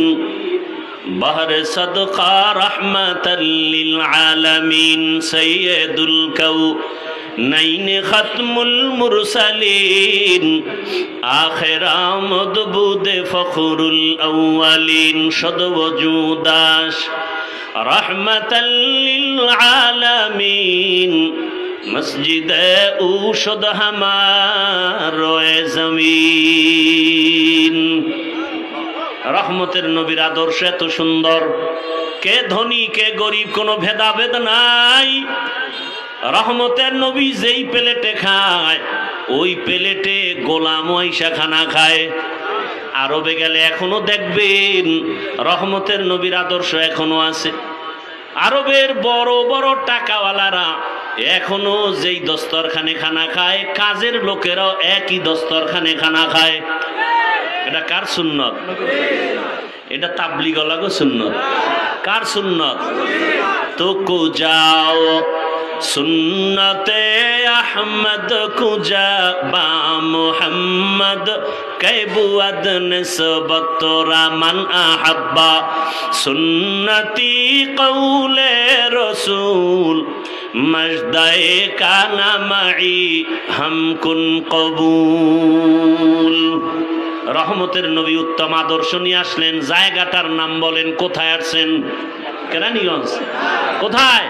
বাহর সাদকা রাহমাতাল লিল আলামিন সাইয়্যিদুল কাউনাইন খাতমুল মুরসালিন আখির আমদ বুদে ফখরুল আউয়ালিন সদওজুদাস রাহমাতাল লিল আলামিন মসজিদে ঔষধ হামারে জমিন। রহমতের নবীর আদর্শ এত সুন্দর, কে ধনী কে গরিব কোনো ভেদাভেদ নাই। রহমতের নবী যেই প্লেটে খায় ওই প্লেটে গোলাম আইসা খানা খায়। আরবে গেলে এখনো দেখবেন রহমতের নবীর আদর্শ এখনো আছে। আরবের বড় বড় টাকাওয়ালারা এখনো যেই দস্তরখানে খানা খায়, কাজের লোকেরাও একই দস্তরখানে খানা খায়। এটা কার সুন্নত? এটা তাবলিগলাগো সুন্নত। কার সুন্নত? তো কুজাও সুন্নতে আহমদ কুজা বা মুহাম্মদ कैबुअद निस्बत मन अहब्बा सुन्नती कौले रसूल मजदाए का नमई हम कुन कबूल। রহমতের নবী উত্তম আদর্শ নিয়ে আসলেন। জায়গাটার নাম বলেন, কোথায় আসছেন? কেরানীগঞ্জ। কোথায়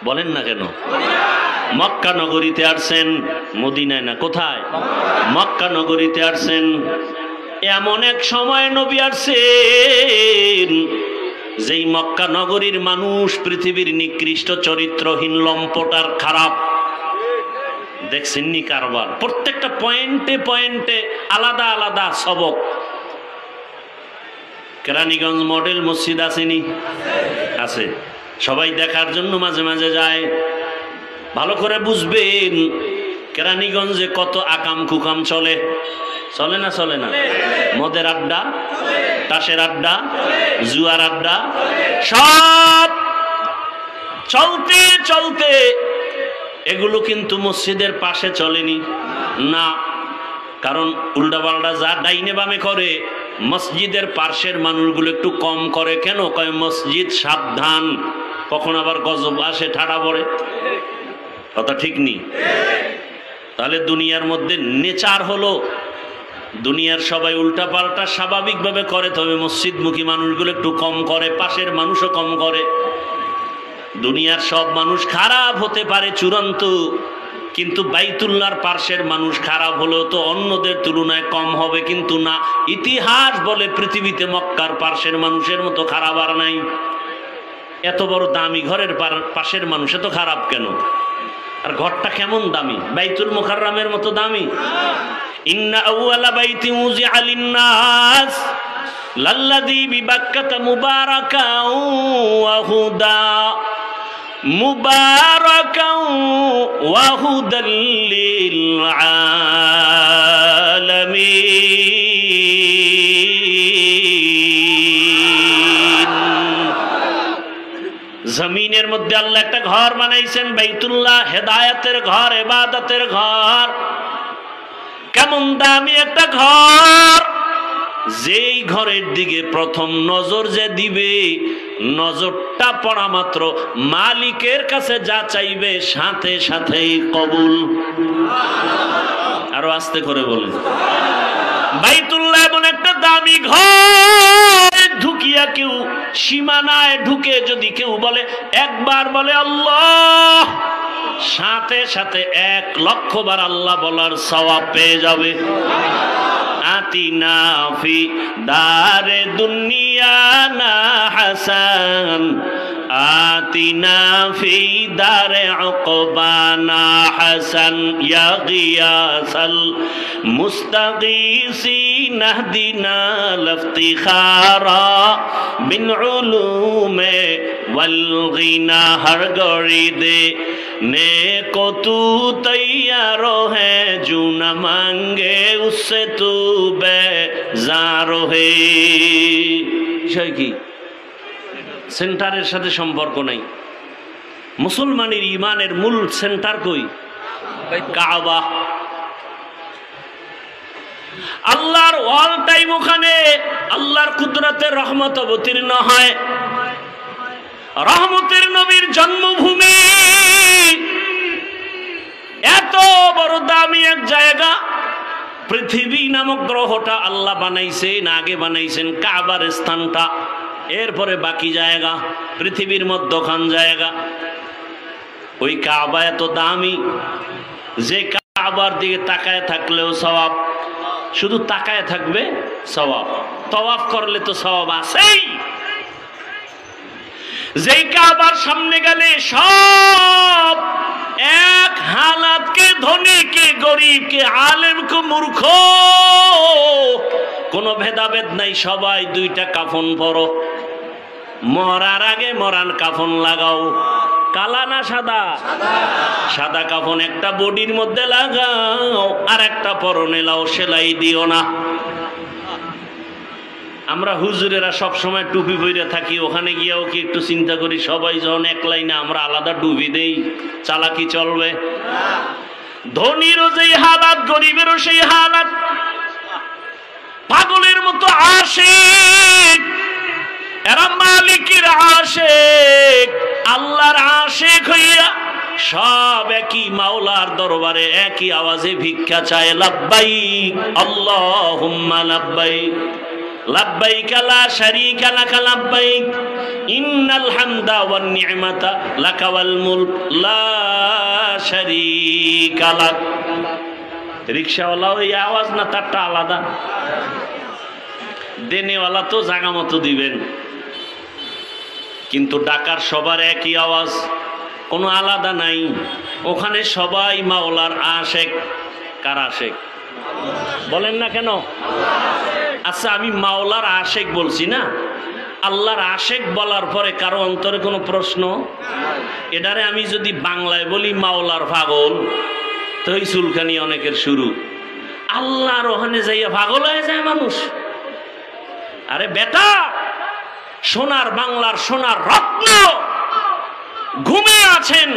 বলেন না কেন? মক্কা নগরীতে আসছেন, মদিনায় না। কোথায়? মক্কা নগরীতে আসছেন। এমন এক সময় নবী আসছেন যেই মক্কা নগরীর মানুষ পৃথিবীর নিকৃষ্ট চরিত্রহীন, লম্পট আর খারাপ। দেখছেননি কারবার? প্রত্যেকটা পয়েন্টে পয়েন্টে আলাদা আলাদা সবক। কেরানীগঞ্জ মডেল মসজিদ আসেনি? আছে। সবাই দেখার জন্য মাঝে মাঝে যায়। ভালো করে বুঝবেন কেরানীগঞ্জে কত আকাম কুকাম চলে। চলে না? চলে না? মদের আড্ডা, তাসের আড্ডা, জুয়ার আড্ডা, সব চলতে চলতে এগুলো কিন্তু মসজিদের পাশে চলেনি না। কারণ উল্টাপাল্টা যা ডাইনে বামে করে মসজিদের পাশের মানুষগুলো একটু কম করে। কেন? কয় মসজিদ সাবধান, কখন আবার গজব আসে, ঠাড়া পড়ে। কথা ঠিক নেই? তাহলে দুনিয়ার মধ্যে নেচার হলো দুনিয়ার সবাই উল্টা পাল্টা স্বাভাবিকভাবে করে, তবে মসজিদমুখী মানুষগুলো একটু কম করে, পাশের মানুষও কম করে। দুনিয়ার সব মানুষ খারাপ হতে পারে চূড়ান্ত, কিন্তু বাইতুল্লাহর পাশের মানুষ খারাপ হলেও তো অন্যদের তুলনায় কম হবে। কিন্তু না, ইতিহাস বলে পৃথিবীতে মক্কার পাশের মানুষের মতো খারাপ আর নাই। এত বড় দামি ঘরের পাশের মানুষ এত খারাপ কেন? আর ঘরটা কেমন দামি? বাইতুল মুকাররমের মতো দামি। ইন্না আউয়ালা বাইতি উযিআ লিন-নাস লাল্লাযী বিবাক্কাতা মুবারাকাও ওয়া হুদা মুবারাকাও ওয়া হুদাল লিল আলামিন। জমিনের মধ্যে আল্লাহ একটা ঘর বানাইছেন, বাইতুল্লাহ, হেদায়েতের ঘর, ইবাদতের ঘর। কেমন দামি একটা ঘর! যেই ঘরের দিকে প্রথম নজর যে দিবে, নজরটা পড়া মাত্র মালিকের কাছে যা চাইবে সাথে সাথেই কবুল। আরো আস্তে করে বলেন। বাইতুল্লাহ এমন একটা দামি ঘর, ঢুকিয়া কেউ সীমানায় ঢুকে যদি কেউ বলে একবার বলে আল্লাহ, সাথে সাথে 1,00,000 বার আল্লাহ বলার সওয়াব পেয়ে যাবে। আতিনা ফি দারে দুনিয়ানা হাসান, আতিনা ফি দারে উকবানা হাসান, ইয়া গিয়াসাল মুস্তাগীসিন ইহদিনা লিফতিখারা বিন উলুমে ওয়াল গিনা। हर गड़ी दे नेको तू तैयार है, जू न मांगे उससे तू बेजार है। বিষয় কি? সেন্টারের সাথে সম্পর্ক নাই। মুসলমানের ইমানের মূল সেন্টার কই? কাবা। আল্লাহর অল টাইম ওখানে আল্লাহর কুদরতের রহমত অবতীর্ণ হয়। রহমতের নবীর জন্মভূমি, এত বড় দামি এক জায়গা। পৃথিবী নামক গ্রহটা আল্লাহ বানাইছেন, আগে বানাইছেন কাবার স্থানটা, এরপরে বাকি জায়গা পৃথিবীর মধ্যখান জায়গা। ওই কাবা এত দামি যে কাবার দিকে তাকায় থাকলেও সওয়াব, শুধু তাকায় থাকবে সওয়াব, তওয়াফ করলে তো সওয়াব আছেই। যেই কাবার সামনে গেলে সব এক হালাত কে ধনী কে গরিব কে আলেম কে মূর্খ কোনো ভেদাভেদ নাই, সবাই 2টা কাফন পরো। মরার আগে মরার কাফন লাগাও। কালা না সাদা? সাদা কাফন একটা বডির মধ্যে লাগাও, আর একটা পরনে লাও, সেলাই দিও না। আমরা হুজুরেরা সব সময় টুপি পরে থাকি, ওখানে গিয়েও কি একটু চিন্তা করি সবাই যখন এক লাইনে আমরা আলাদা টুপি দেই, চালাকি চলবে? ধনীরও যেই হালাত, গরিবেরও সেই হালাত। পাগলের মতো আশিক, এরা মালিকের আশিক, আল্লাহর আশিক হইয়া সব একই মাওলার দরবারে একই আওয়াজে ভিক্ষা চায়, লাব্বাইক আল্লাহুম্মা লাব্বাইক লাব্বাইক লা শারীকা লাকা লাব্বাইক ইন্নাল হামদা ওয়ান নি'মাতা লাকা ওয়াল মুলক লা শারীকা লাক। রিকশাওয়ালা ওই আওয়াজ না তারটা আলাদা, দেনেওয়ালা তো জায়গা মতো দিবেন, কিন্তু ডাকার সবার একই আওয়াজ, কোনো আলাদা নাই। ওখানে সবাই মাওলার আশেক। কার আশেক বলেন না কেন? আচ্ছা, আমি মাওলার আশেক বলছি না, আল্লাহর আশেক বলার পরে কারো অন্তরে কোনো প্রশ্ন? এটারে আমি যদি বাংলায় বলি মাওলার পাগল, তো এই চুলখানি অনেকের শুরু। আল্লাহর ওখানে যাইয়া পাগল হয়ে যায় মানুষ। আরে বেটা, সোনার বাংলার সোনার রত্ন ঘুমিয়ে আছেন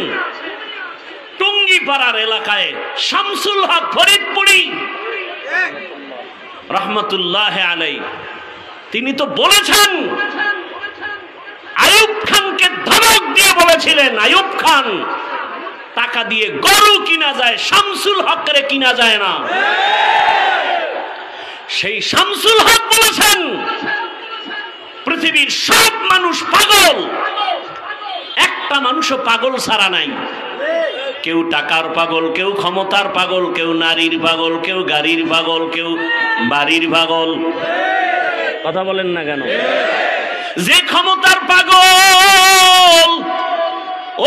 টুঙ্গিপাড়ার এলাকায় শামসুল হক ফরিদপুরি রহমতুল্লাহ আলাইহি। তিনি তো বলেছেন, আইয়ুব খানকে ধমক দিয়ে বলেছিলেন, আইয়ুব খান টাকা দিয়ে গরু কিনা যায়, শামসুল হকরে কিনা যায় না। সেই শামসুল হক বলেছেন, পৃথিবীর সব মানুষ পাগল, একটা মানুষও পাগল ছাড়া নাই। কেউ টাকার পাগল, কেউ ক্ষমতার পাগল, কেউ নারীর পাগল, কেউ গাড়ির পাগল, কেউ বাড়ির পাগল। কথা বলেন না কেন? যে ক্ষমতার পাগল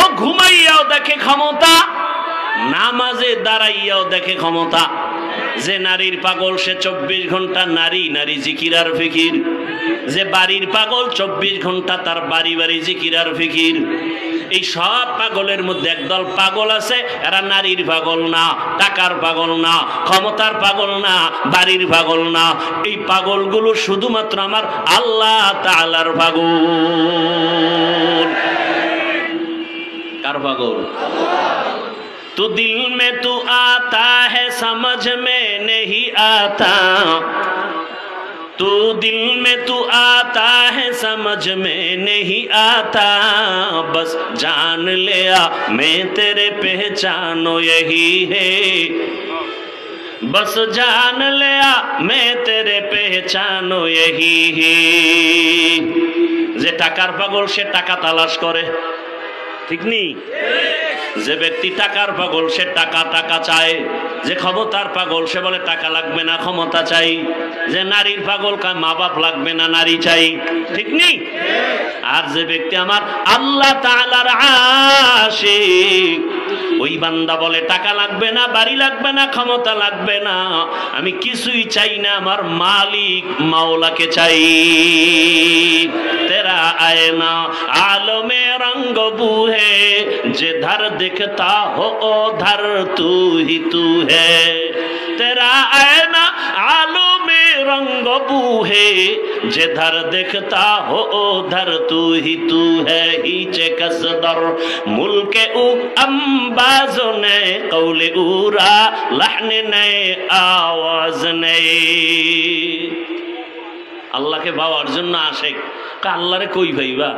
ও ঘুমাইয়াও দেখে ক্ষমতা, নামাজে দাঁড়াইয়াও দেখে ক্ষমতা। যে নারীর পাগল সে 24 ঘন্টা নারী নারী জিকির আর ফিকির। যে বাড়ির পাগল 24 ঘন্টা তার বাড়ি বাড়ি জিকির আর ফিকির। এই সব পাগলের মধ্যে একদল পাগল আছে, এরা নারীর পাগল না, টাকার পাগল না, ক্ষমতার পাগল না, বাড়ির পাগল না। এই পাগলগুলো শুধুমাত্র আমার আল্লাহ তাআলার পাগল। কার পাগল? तू दिल में तू आता है समझ में नहीं आता, तू दिल में तू आता है समझ में नहीं आता, बस जान लिया मैं तेरे पहचानो यही है, बस जान लिया मैं तेरे पहचानो यही ही। যে টাকার পাগল সে টাকা তালাশ করে, ঠিক নেই? যে ব্যক্তি টাকার পাগল সে টাকা টাকা চায়। যে ক্ষমতার পাগল সে বলে টাকা লাগবে না ক্ষমতা চাই। যে নারীর পাগল কায় মা বাপ লাগবে না নারী চাই, ঠিক নেই? আর যে ব্যক্তি আমার আল্লাহ তাআলার আশিক ওই বান্দা বলে টাকা লাগবে না বাড়ি লাগবে না ক্ষমতা লাগবে না, আমি কিছুই চাই না, আমার মালিক মাওলাকে চাই। तेरा आईना आलमे रंग बू है जिधर दिखता हो उधर तू ही तू है। तेरा आईना आलमे रंग बू है जिधर दिखता हो उधर तू ही तू है। हीचे कसदर मुल्के उ अंबाजो ने कौले उरा लहने ने आवाज ने। আল্লাহকে পাওয়ার জন্য আশেক আল্লাহরে কই ভাইবা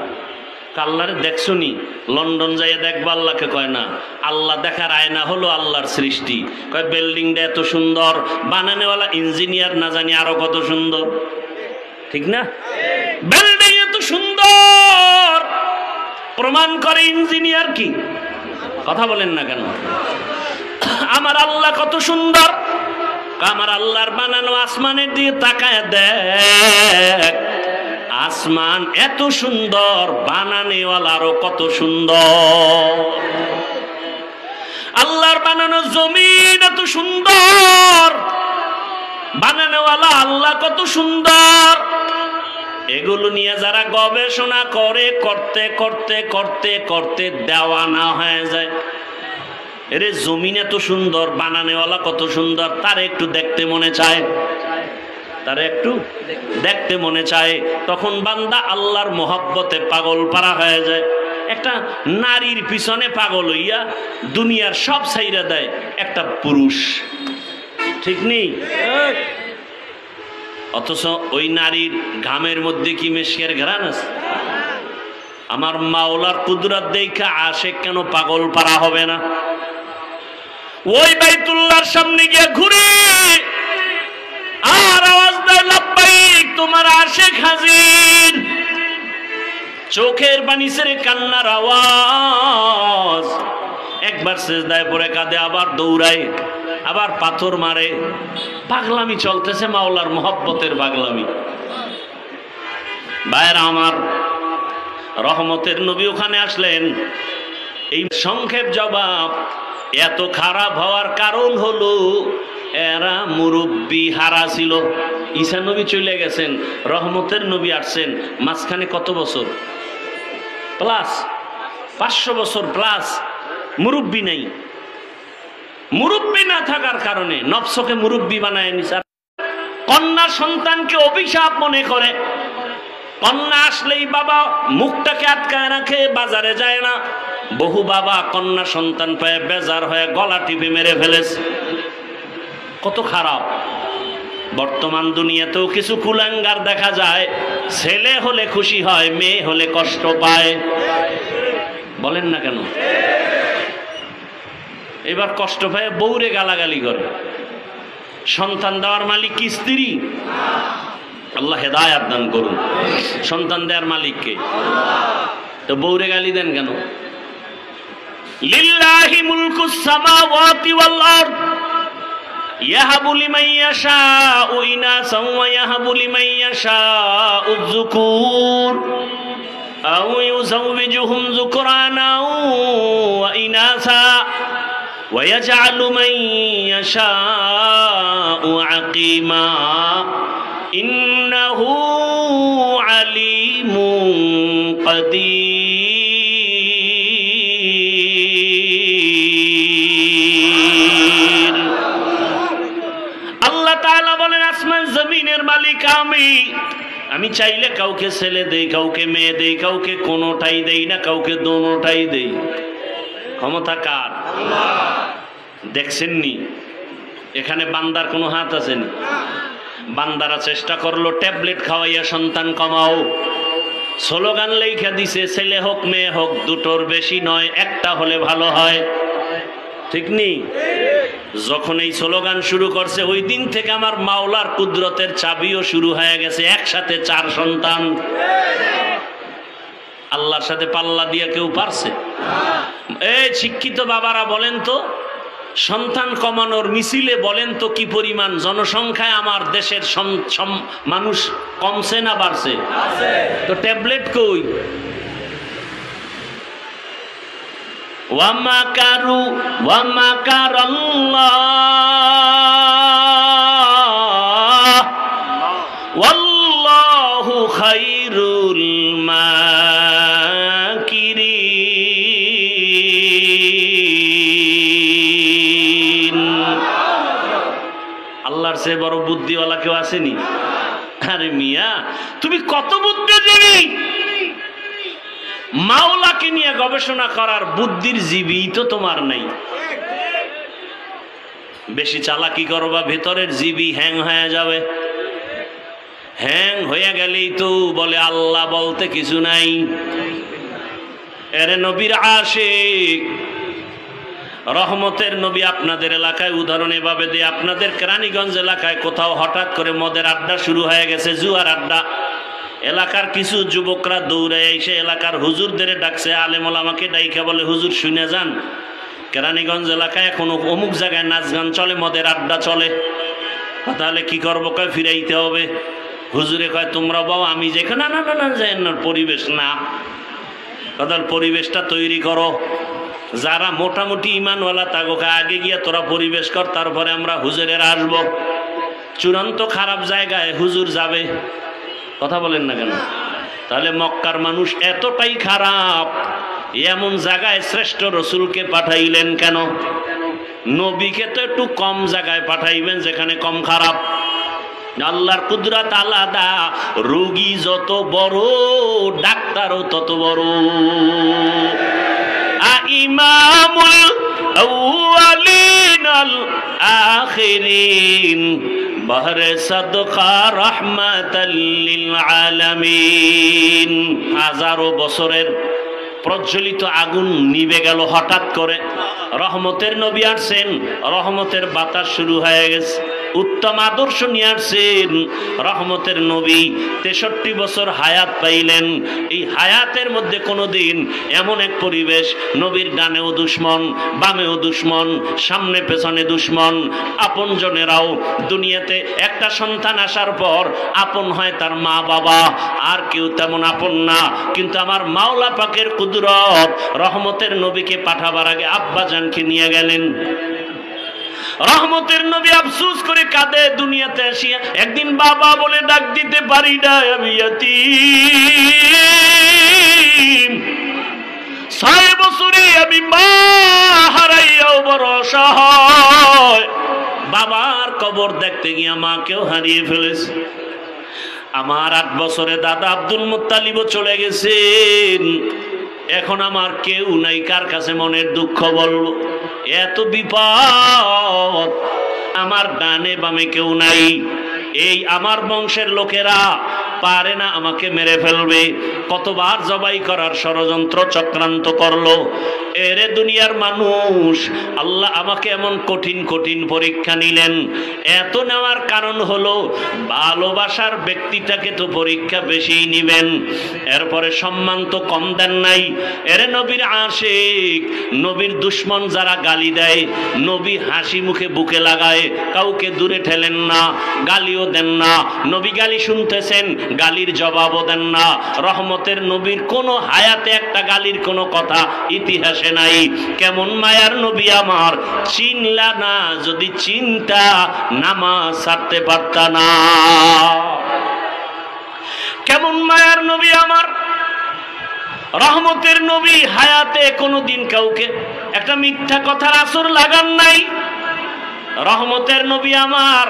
আল্লাহরে দেখছনি লন্ডন যাইয়া দেখবা আল্লাহকে কয় না। আল্লাহ দেখার আয়না হলো আল্লাহর সৃষ্টি। কয় বিল্ডিংটা এত সুন্দর বানানোওয়ালা ইঞ্জিনিয়ার না জানি আরো কত সুন্দর, ঠিক না? বিল্ডিং এত সুন্দর প্রমাণ করে ইঞ্জিনিয়ার কি? কথা বলেন না কেন? আমার আল্লাহ কত সুন্দর, আমার আল্লাহর বানানো আসমানের দিকে তাকায় দেখ, আসমান এত সুন্দর বানানেওয়ালারও কত সুন্দর। আল্লাহর বানানো জমিন এত সুন্দর বানানেওয়ালা আল্লাহ কত সুন্দর। এগুলো নিয়ে যারা গবেষণা করে করতে করতে করতে করতে দেওয়ানা হয়ে যায়। এরে জমিন এত সুন্দর বানানেওয়ালা কত সুন্দর, তার একটু দেখতে মনে চায়, তার একটু দেখতে মনে চায়। তখন বান্দা আল্লাহর মোহাব্বতে পাগল পারা হয়ে যায়। একটা নারীর পিছনে পাগল হইয়া দুনিয়ার সব ছাইরা দেয় একটা পুরুষ, ঠিক নেই? অথচ ওই নারীর ঘামের মধ্যে কি মেশকের ঘ্রাণ আছে? আমার মাওলার কুদরত দেখা আশেক কেন পাগল পারা হবে না? ওই বাইতুল্লাহর সামনে গিয়ে ঘুরে আর আওয়াজ দেয় লাব্বাইক, তোমার আশেক হাজির। চোখের পানি ছেড়ে কান্নার আওয়াজ। একবার সিজদায় পড়ে কাঁদে, আবার দৌড়ায়, আবার পাথর মারে। পাগলামি চলতেছে, মাওলার মোহব্বতের পাগলামি। ভাইরা আমার, রহমতের নবী ওখানে আসলেন। এই সংক্ষেপ জবাব। এত খারাপ হওয়ার কারণ হলো এরা মুরব্বী হারা ছিল। ঈসা নবী চলে গেছেন, রহমতের নবী আসছেন, মাঝখানে কত বছর প্লাস? 500 বছর প্লাস। মুরব্বী নেই। মুরব্বী না থাকার কারণে নফসকে মুরব্বী বানায় নিছে। কন্যা সন্তানকে অভিশাপ মনে করে। কন্যা আসলেই বাবা মুখটাকে আটকায় রাখে, বাজারে যায় না। বহু বাবা কন্যা সন্তান পেয়ে বেজার হয়ে গলা টিপে মেরে ফেলেছে। কত খারাপ। বর্তমান দুনিয়াতেও কিছু কুলাঙ্গার দেখা যায়, ছেলে হলে খুশি হয়, মেয়ে হলে কষ্ট পায়। বলেন না কেন? এবার কষ্ট পায় বউরে গালাগালি করে। সন্তান দেওয়ার মালিক কি স্ত্রী? আল্লাহ হেদায়াত দান করুন। সন্তান দেওয়ার মালিককে, তো বউরে গালি দেন কেন? লিল্লাহি মুলকুস সামাওয়াতি ওয়াল আরদ ইয়াহাবু লিমান ইয়াশাউ ইনাসান ওয়া ইয়াহাবু লিমান ইয়াশাউ যুকুর আও ইউযাওবিজুহুম যুকরানাও ওয়া ইনাসা ওয়া ইয়াজআলু মান ইয়াশাউ আকিমা ইন্নাহু আলিমুন কাদির। আল্লাহ তাআলা বলেন, আসমান জমিনের মালিক আমি। আমি চাইলে কাউকে ছেলে দেই, কাউকে মেয়ে দেই, কাউকে কোনোটাই দেই না, কাউকে দোনোটাই দেই। ক্ষমতা কার? দেখছেননি এখানে বান্দার কোনো হাত আছেনি? বান্দারা চেষ্টা করলো ট্যাবলেট খাওয়াইয়া সন্তান কমাও। স্লোগান লেখা দিছে, ছেলে হোক মেয়ে হোক দুটোর বেশি নয়, একটা হলে ভালো হয়, ঠিক নেই? যখন এই স্লোগান শুরু করছে ওই দিন থেকে আমার মাওলার কুদরতের চাবিও শুরু হয়ে গেছে। একসাথে 4 সন্তান। আল্লাহর সাথে পাল্লা দিয়ে কেউ পারছে? এই শিক্ষিত বাবারা বলেন তো, সন্তান কমানোর মিছিলে বলেন তো কি পরিমাণ জনসংখ্যায় আমার দেশের মানুষ কমছে না বাড়ছে? তো ট্যাবলেট কই? ওয়ামাকারু ওয়ামাকারাল্লাহ ওয়াল্লাহু খায়রুল মাকিরিন। আল্লাহর চেয়ে বড় বুদ্ধিওয়ালা কেউ আসেনি? আরে মিয়া, তুমি কত বুদ্ধিজীবী! মাওলাকে নিয়ে গবেষণা করার বুদ্ধির জীবী তো তোমার নাই। বেশি চালাকি করবা, ভেতরের জীবী হ্যাং হয়ে যাবে। হ্যাং হয়ে গেলেই তো বলে আল্লাহ বলতে কিছু নাই। এরে নবীর আশিক, রহমতের নবী আপনাদের এলাকায় উদাহরণ এভাবে দিয়ে, আপনাদের কেরানীগঞ্জ এলাকায় কোথাও হঠাৎ করে মদের আড্ডা শুরু হয়ে গেছে, জুয়ার আড্ডা। এলাকার কিছু যুবকরা দৌড়ে এসে এলাকার হুজুরদের ডাকছে, আলেম ওলামাকে ডাইকা বলে, হুজুর শুনে যান, কেরানীগঞ্জ এলাকায় এখন অমুক জায়গায় নাচ গান চলে, মদের আড্ডা চলে। তাহলে কি করবো? কয় ফিরাইতে হবে। হুজুরে কয় তোমরা বাবা আমি যেখানে না না না যাই না, পরিবেশ না, তাহলে পরিবেশটা তৈরি করো। যারা মোটামুটি ইমানওয়ালা তাগোকে আগে গিয়া তোরা পরিবেশ কর, তারপরে আমরা হুজুরের আসবো। চূড়ান্ত খারাপ জায়গায় হুজুর যাবে? কথা বলেন না কেন? তাহলে মক্কার মানুষ এতটাই খারাপ, এমন জায়গায় শ্রেষ্ঠ রসুলকে পাঠাইলেন কেন? নবীকে তো একটু কম জায়গায় পাঠাইবেন যেখানে কম খারাপ। আল্লাহর কুদরত আলাদা, রোগী যত বড় ডাক্তারও তত বড়। ইমামুল আউয়ালিন আল আখিরিন বহরে সাদকা রাহমাতাল লিল আলামিন। হাজারো বছরের প্রজ্বলিত আগুন নিভে গেল হঠাৎ করে। রহমতের নবী আসছেন, রহমতের বাতাস শুরু হয়ে গেছে। উত্তম আদর্শ নিয়ে আসছেন রহমতের নবী। 63 বছর হায়াত পাইলেন। এই হায়াতের মধ্যে কোনোদিন এমন এক পরিবেশ, নবীর ডানেও দুশ্মন, বামেও দুশ্মন, সামনে পেছনে দুশ্মন। আপন জনেরাও দুনিয়াতে একটা সন্তান আসার পর আপন হয় তার মা বাবা, আর কেউ তেমন আপন না। কিন্তু আমার মাওলা পাকের কুদরত, রহমতের নবীকে পাঠাবার আগে আব্বা জানকে নিয়ে গেলেন। রহমতের নবী আফসোস করে কাঁদে দুনিয়াতে আসিয়া, একদিন বাবা বলে ডাক দিতে পারি না, আমি ইয়াতীম। 6 বছরে আমি মা হারাইয়াও বড় অসহায়। বাবার কবর দেখতে গিয়া মাকেও হারিয়ে ফেলেছে। আমার 8 বছরে দাদা আব্দুল মুত্তালিবও চলে গেছেন। এখন আমার কেউ নাই, কার কাছে মনের দুঃখ বলবো? এত বিপদ, আমার ডানে বামে কেউ নাই। এই আমার বংশের লোকেরা পারে না, আমাকে মেরে ফেলবে। কতবার জবাই করার ষড়যন্ত্র চক্রান্ত করলো। এরে দুনিয়ার মানুষ, আল্লাহ আমাকে এমন কঠিন কঠিন পরীক্ষা নিলেন। এত নেওয়ার কারণ হলো ভালোবাসার ব্যক্তিটাকে তো পরীক্ষা বেশিই নিবেন, এরপরে সম্মান তো কম দেন নাই। এরে নবীর আশিক, নবীর দুশ্মন যারা গালি দেয়, নবী হাসি মুখে বুকে লাগায়, কাউকে দূরে ঠেলেন না, গালিও দেন না। নবী গালি শুনতেছেন, গালির জবাবও দেন না। রহমতের নবীর কোনো হায়াতে একটা গালির কোনো কথা ইতিহাসে নাই। কেমন মায়ার নবী আমার, চিনলা না, যদি চিন্তা নামাজ ছাড়তে পারতা না। কেমন মায়ার নবী আমার, রহমতের নবী হায়াতে কোনোদিন কাউকে একটা মিথ্যা কথার আসর লাগান নাই। রহমতের নবী আমার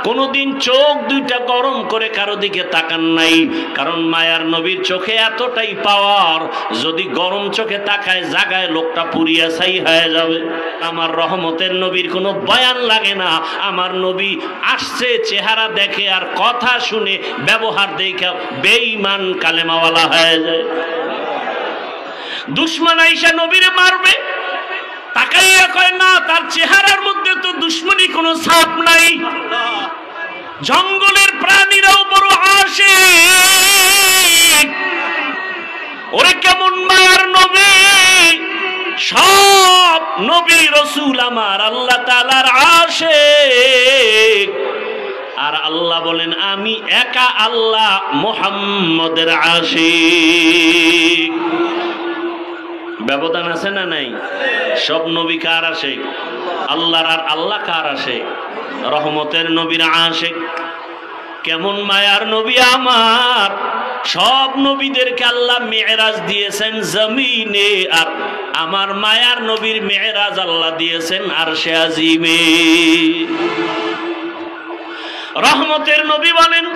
কোনোদিন চোখ দুইটা গরম করে কারো দিকে তাকান নাই। কারণ মায়ার নবীর চোখে এতটাই পাওয়ার, যদি গরম চোখে তাকায় জাগায় লোকটা পুড়িয়া ছাই হয়ে যাবে। আমার রহমতের নবীর কোনো বয়ান লাগে না। আমার নবী আসছে, চেহারা দেখে আর কথা শুনে ব্যবহার দেখে বেঈমান কালেমাওয়ালা হয়ে যায়। দুশমন আইসা নবীরে মারবে, তাকাইয়া কয় না, তার চেহারার মধ্যে তো দুশ্মনী কোনো ছাপ নাই। জঙ্গলের প্রাণীরাও বড় আশিক। ওরে কেমন মায়ার নবী! সব নবী রাসূল আমার আল্লাহ তাআলার আশিক। আর আল্লাহ বলেন আমি একা আল্লাহ মুহাম্মদের আশিক। ব্যবধান আছে না নাই? সব নবী কার আশিক? আল্লাহর। আর আল্লাহ কার আশিক? রহমতের নবীর আশিক। কেমন মায়ার নবী আমার! সব নবীদেরকে আল্লাহ মেরাজ দিয়েছেন জমিনে, আর আমার মায়ার নবীর মেরাজ আল্লাহ দিয়েছেন আরশে আজিমে। রহমতের নবী বলেন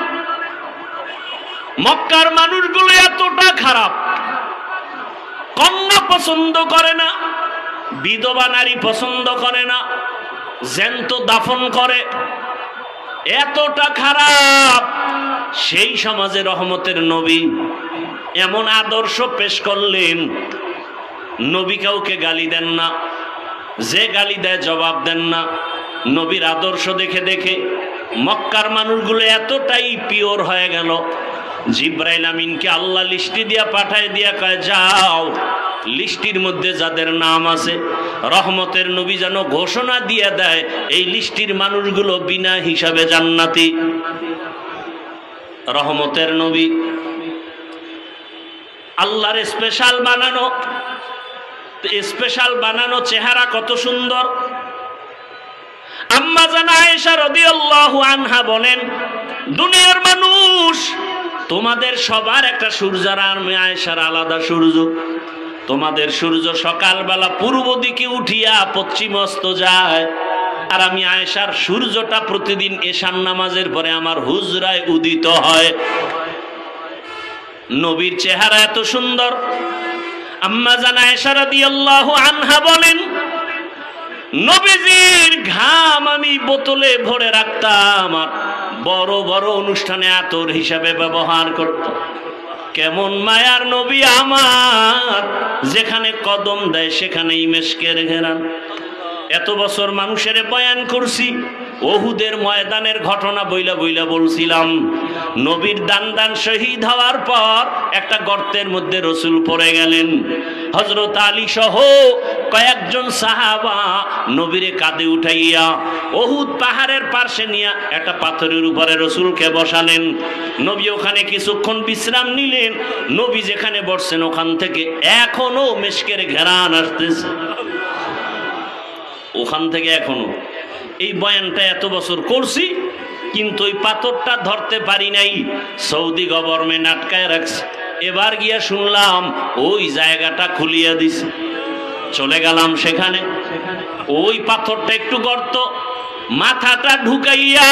মক্কার মানুষগুলো এতটা খারাপ, কন্যা পছন্দ করে না, বিধবা নারী পছন্দ করে না, জ্যান্ত দাফন করে, এতটা খারাপ। সেই সমাজে রহমতের নবী এমন আদর্শ পেশ করলেন, নবী কাউকে গালি দেন না, যে গালি দেয় জবাব দেন না। নবীর আদর্শ দেখে দেখে মক্কার মানুষগুলো এতটাই পিওর হয়ে গেল, জিব্রাইল আমিনকে আল্লাহ লিস্টি দিয়া পাঠায় দিয়া কয় যাও, লিস্টির মধ্যে যাদের নাম আছে রহমতের নবী যেন ঘোষণা দিয়ে দেয় এই লিস্টির মানুষগুলো বিনা হিসাবে জান্নাতি। রহমতের নবী আল্লাহর স্পেশাল বানানো চেহারা কত সুন্দর। আম্মা জান আয়েশা রাদিয়াল্লাহু আনহা বলেন দুনিয়ার মানুষ তোমাদের সবার একটা সূর্য, আর আমি আয়েশার আলাদা সূর্য। তোমাদের সূর্য সকালবেলা পূর্ব দিকে উঠিয়া পশ্চিম অস্ত যায়, আর আমি আয়েশার সূর্যটা প্রতিদিন এশার নামাজের পরে আমার হুজরায় উদিত হয়। নবীর চেহারা এত সুন্দর। আম্মা জান আয়েশা রাদিয়াল্লাহু আনহা বলেন নবীজির ঘাম আমি বোতলে ভরে রাখতাম, আর বড় বড় অনুষ্ঠানে আতর হিসাবে ব্যবহার করতাম। কেমন মায়ার নবী আমার! যেখানে কদম দেয় সেখানেই মেশকের ঘেরান। এত বছর মানুষের বয়ান করছি, ওহুদের ময়দানের ঘটনা বইলা বইলা বলছিলাম। নবীর দান শহীদ হওয়ার পর একটা গর্তের মধ্যে রসুল পড়ে গেলেন। হযরত আলী সহ কয়েকজন সাহাবা নবীরে কাঁধে উঠাইয়া ওহুদ পাহাড়ের পাশে নিয়ে একটা পাথরের উপরে রসুলকে বসালেন। নবী ওখানে কিছুক্ষণ বিশ্রাম নিলেন। নবী যেখানে বসছেন ওখান থেকে এখনো মেশকের ঘেরান আসতেছে, ওখান থেকে এখনো। এই বয়ানটা এত বছর করছি, কিন্তু ওই পাথরটা ধরতে পারি নাই, সৌদি গভর্নমেন্ট আটকায় রাখছে। এবার গিয়া শুনলাম ওই জায়গাটা খুলিয়া দিছে, চলে গেলাম সেখানে। ওই পাথরটা একটু গর্ত, মাথাটা ঢুকাইয়া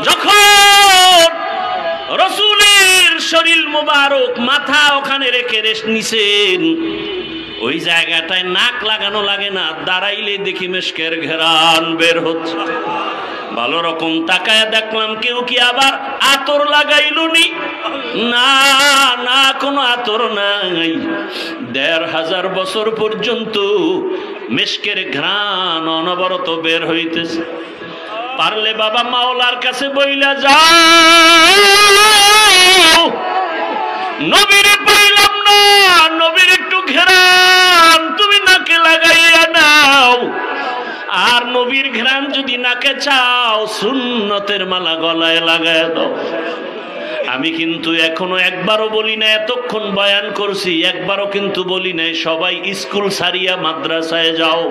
যখন রসুলের শরীর মোবারক মাথা ওখানে রেখে রেস্ট নিছেন, ওই জায়গাটায় নাক লাগানো লাগে না, দাঁড়াইলে দেখি মেশকের ঘেরান বের হচ্ছে। ভালো রকম তাকায় দেখলাম কেউ কি আবার আতর লাগাইলনি? না না, কোনো আতর নাই। ১৫০০ বছর পর্যন্ত মেশকের ঘ্রাণ অনবরত বের হইতেছে। পারলে বাবা মাওলার কাছে বইলা যাও, নবীরে পাইলাম না, নবীর একটু ঘেরান তুমি নাকে লাগাইয়া নাও। আর নবীর ঘেরান যদি নাকে চাও, সুন্নতের মালা গলায় লাগায় দাও। আমি কিন্তু এখনো একবারও বলি না, এতক্ষণ বয়ান করছি একবারও কিন্তু বলি নাই সবাই স্কুল সারিয়া মাদ্রাসায় যাও।